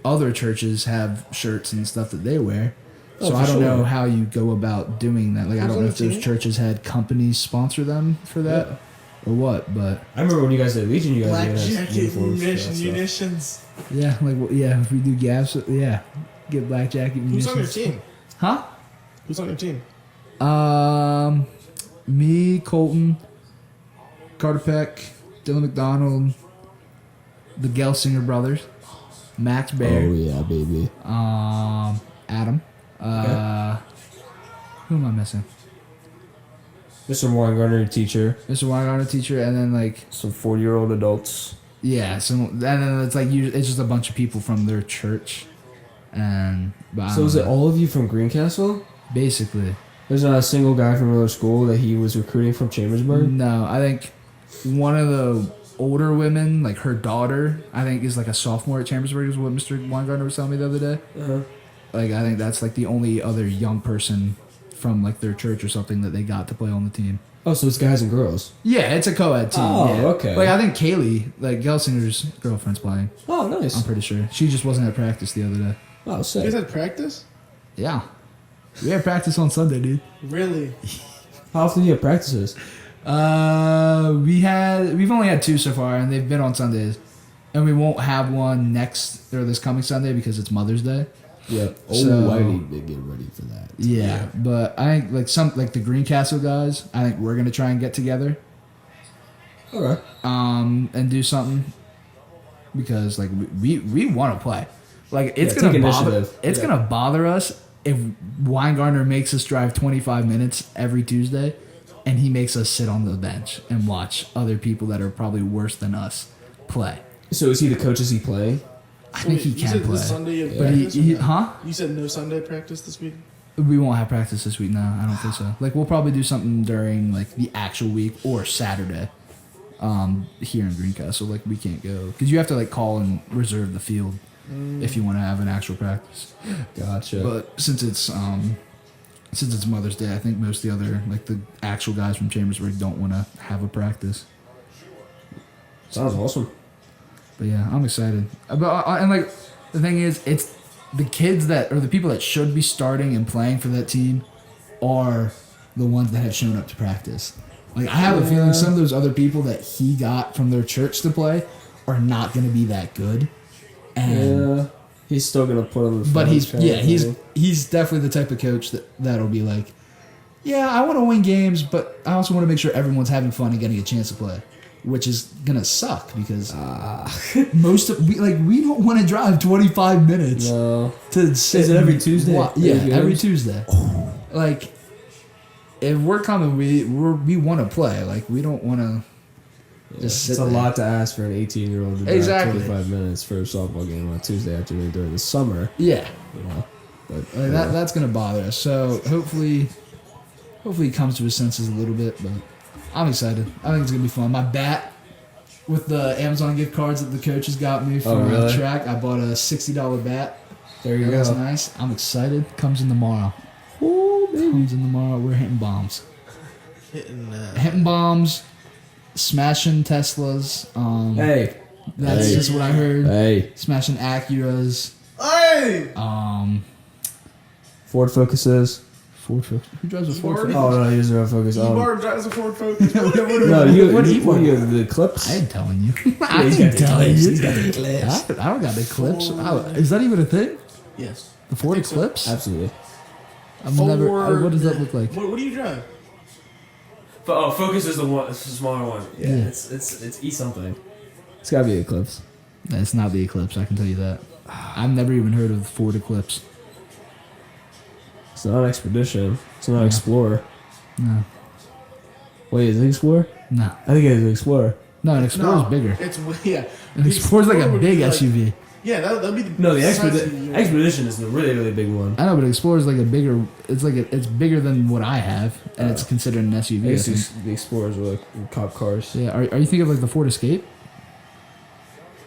other churches have shirts and stuff that they wear. Oh, So for I don't know sure. how you go about doing that. Like I Who's don't on know the if those team? churches had companies sponsor them for that or what. But I remember when you guys did Legion, you guys Black even had jacket, uniforms for that munitions, stuff. munitions. yeah, like yeah, if we do gaps, yeah, get black jacket. Who's on your munitions. team? Huh? Who's on your team? Me, Colton, Carter Peck, Dylan McDonald, the Gelsinger brothers, Max Bear, Oh yeah, baby. Adam. Who am I missing? Mr. Weingartner, teacher. Mr. Weingartner, teacher, and then like Some 40-year-old adults. yeah, and then it's like it's just a bunch of people from their church, and but I So don't is it know. all of you from Greencastle? Basically? There's not a single guy from another school that he was recruiting from Chambersburg? No, I think one of the older women, like her daughter, I think is like a sophomore at Chambersburg, is what Mr. Weingartner was telling me the other day. Uh-huh. Like I think that's like the only other young person from like their church or something that they got to play on the team. Oh, so it's guys and girls. Yeah, it's a co-ed team. Oh, yeah. okay. Like I think Kaylee, like Gelsinger's girlfriend's playing. Oh, nice. I'm pretty sure. She just wasn't at practice the other day. Oh, You guys sick. had practice? Yeah. We had practice on Sunday, dude. Really? How often do you have practices? We've only had 2 so far, and they've been on Sundays, and we won't have one this coming Sunday because it's Mother's Day. Yeah. Oh, So- I need to get ready for that. Yeah, but I think like the Greencastle guys, I think we're gonna try and get together, Okay. and do something because like we want to play. Like it's Yeah, gonna take bother initiative. it's Yeah. gonna bother us if Weingartner makes us drive 25 minutes every Tuesday, and he makes us sit on the bench and watch other people that are probably worse than us play. So is he the coach? Is he playing? I think he You can said play, this Sunday you had but practice? he huh? You said no Sunday practice this week? We won't have practice this week. No, I don't think so. Like we'll probably do something during like the actual week or Saturday, here in Greencastle. Like we can't go because you have to like call and reserve the field if you want to have an actual practice. Gotcha. But since it's Mother's Day, I think most of the other like the actual guys from Chambersburg don't want to have a practice. Sounds awesome. But yeah, I'm excited. And like the thing is, it's the kids that or the people that should be starting and playing for that team are the ones that have shown up to practice. Like I have a feeling some of those other people that he got from their church to play are not going to be that good. And Yeah. He's still gonna put on the. but front he's kind of thing. he's definitely the type of coach that'll be like, yeah, I want to win games, but I also want to make sure everyone's having fun and getting a chance to play, which is gonna suck because we don't want to drive 25 minutes No. to sit. Is it every and Tuesday? Yeah, Every every games? Tuesday. Like, if we're coming, we want to play. Like, we don't want to just sit It's a there. lot to ask for an 18-year-old to drive Exactly. 25 minutes for a softball game on a Tuesday afternoon during the summer. Yeah. You know, but Like, that's gonna bother us. So hopefully he comes to his senses a little bit. But I'm excited. I think it's gonna be fun. My bat with the Amazon gift cards that the coaches got me for really? track. I bought a $60 bat. there you That's go. nice. I'm excited. Comes in tomorrow. Ooh, baby. Comes in tomorrow. We're hitting bombs. Hitting, Bombs. Smashing Teslas. Hey, That's Hey. just what I heard. hey, Smashing Acuras. hey! Ford Focuses. Ford Focus. Who drives a Ford Ford? Focus? Oh no, he doesn't have Focus. Bar drives a Ford Focus. No, What do you what want? are you, the Clips? I ain't telling you. I he's ain't got the telling clips. you. He's got the clips. I don't got the clips. Is that even a thing? Yes. The Ford think so. Eclipse? Absolutely. I've never. What does that look like? What do you drive? Oh, Focus is the one. It's the smaller one. Yeah, Yeah. it's E something. It's gotta be Eclipse. It's not the Eclipse. I can tell you that. I've never even heard of the Ford Eclipse. It's not Expedition. It's not Explorer. No. Wait, is it Explorer? No. I think it is Explorer. No, an Explorer's No, bigger. It's yeah. An The Explorer's like a Explorer would big be like- SUV. Yeah, that'd be the No, the size of your- Expedition is the really really big one. I know, but Explorer's like a bigger. It's like it's bigger than what I have, and it's considered an I SUV. I guess think. the Explorers are like cop cars. Yeah. Are you thinking of like the Ford Escape?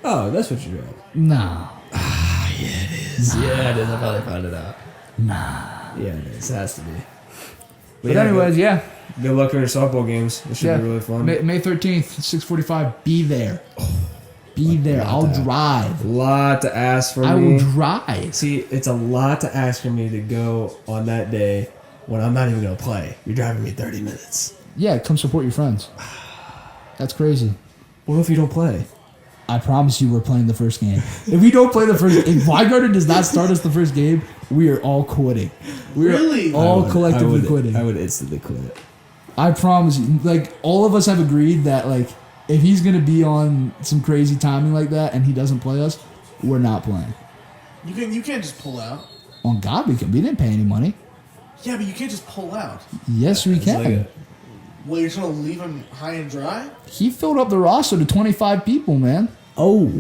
Oh, that's what you drive. No. Yeah, it is. I probably found it out. Nah. Yeah, it is. It has to be. But anyways, yeah. good luck in your softball games. It should Yeah. be really fun. May 13th, 6:45. Be there. Be there. I'll drive. A lot to ask for I me. will drive. See, it's a lot to ask for me to go on that day when I'm not even gonna play. You're driving me 30 minutes. Yeah, come support your friends. That's crazy. What if you don't play? I promise you, we're playing the first game. If we don't play the first, if Weingarten does not start us the first game, we are all quitting. We are Really? all collectively quitting. I would instantly quit. I promise you. Like all of us have agreed that like if he's gonna be on some crazy timing like that and he doesn't play us, we're not playing. You can't just pull out. On God, we can. We didn't pay any money. Yeah, but you can't just pull out. Yes, we can. like Well, you're just gonna leave him high and dry. He filled up the roster to 25 people, man. Oh,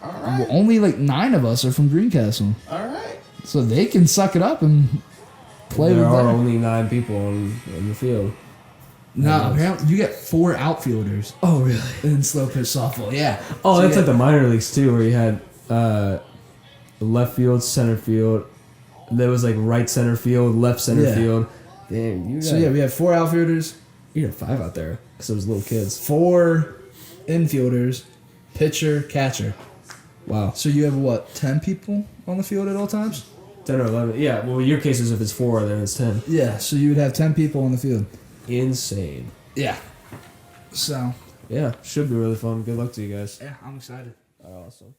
All Well, right. only like 9 of us are from Greencastle, All right. so they can suck it up and play there with are them. only 9 people on the field. No, apparently you get 4 outfielders Oh, really? in slow pitch softball. Yeah. Oh, So that's you like the minor leagues too, where you had left field, center field. There was like right center field, left center Yeah. field. Damn, you got, So yeah, we have 4 outfielders, you had 5 out there because it was little kids. 4 infielders, pitcher, catcher. Wow, So you have what, 10 people on the field at all times? 10 or 11. Yeah, well, your case is if it's 4, then it's 10. Yeah. So you would have 10 people on the field. Insane. Yeah. So Yeah, should be really fun. Good luck to you guys. yeah, I'm excited. Awesome.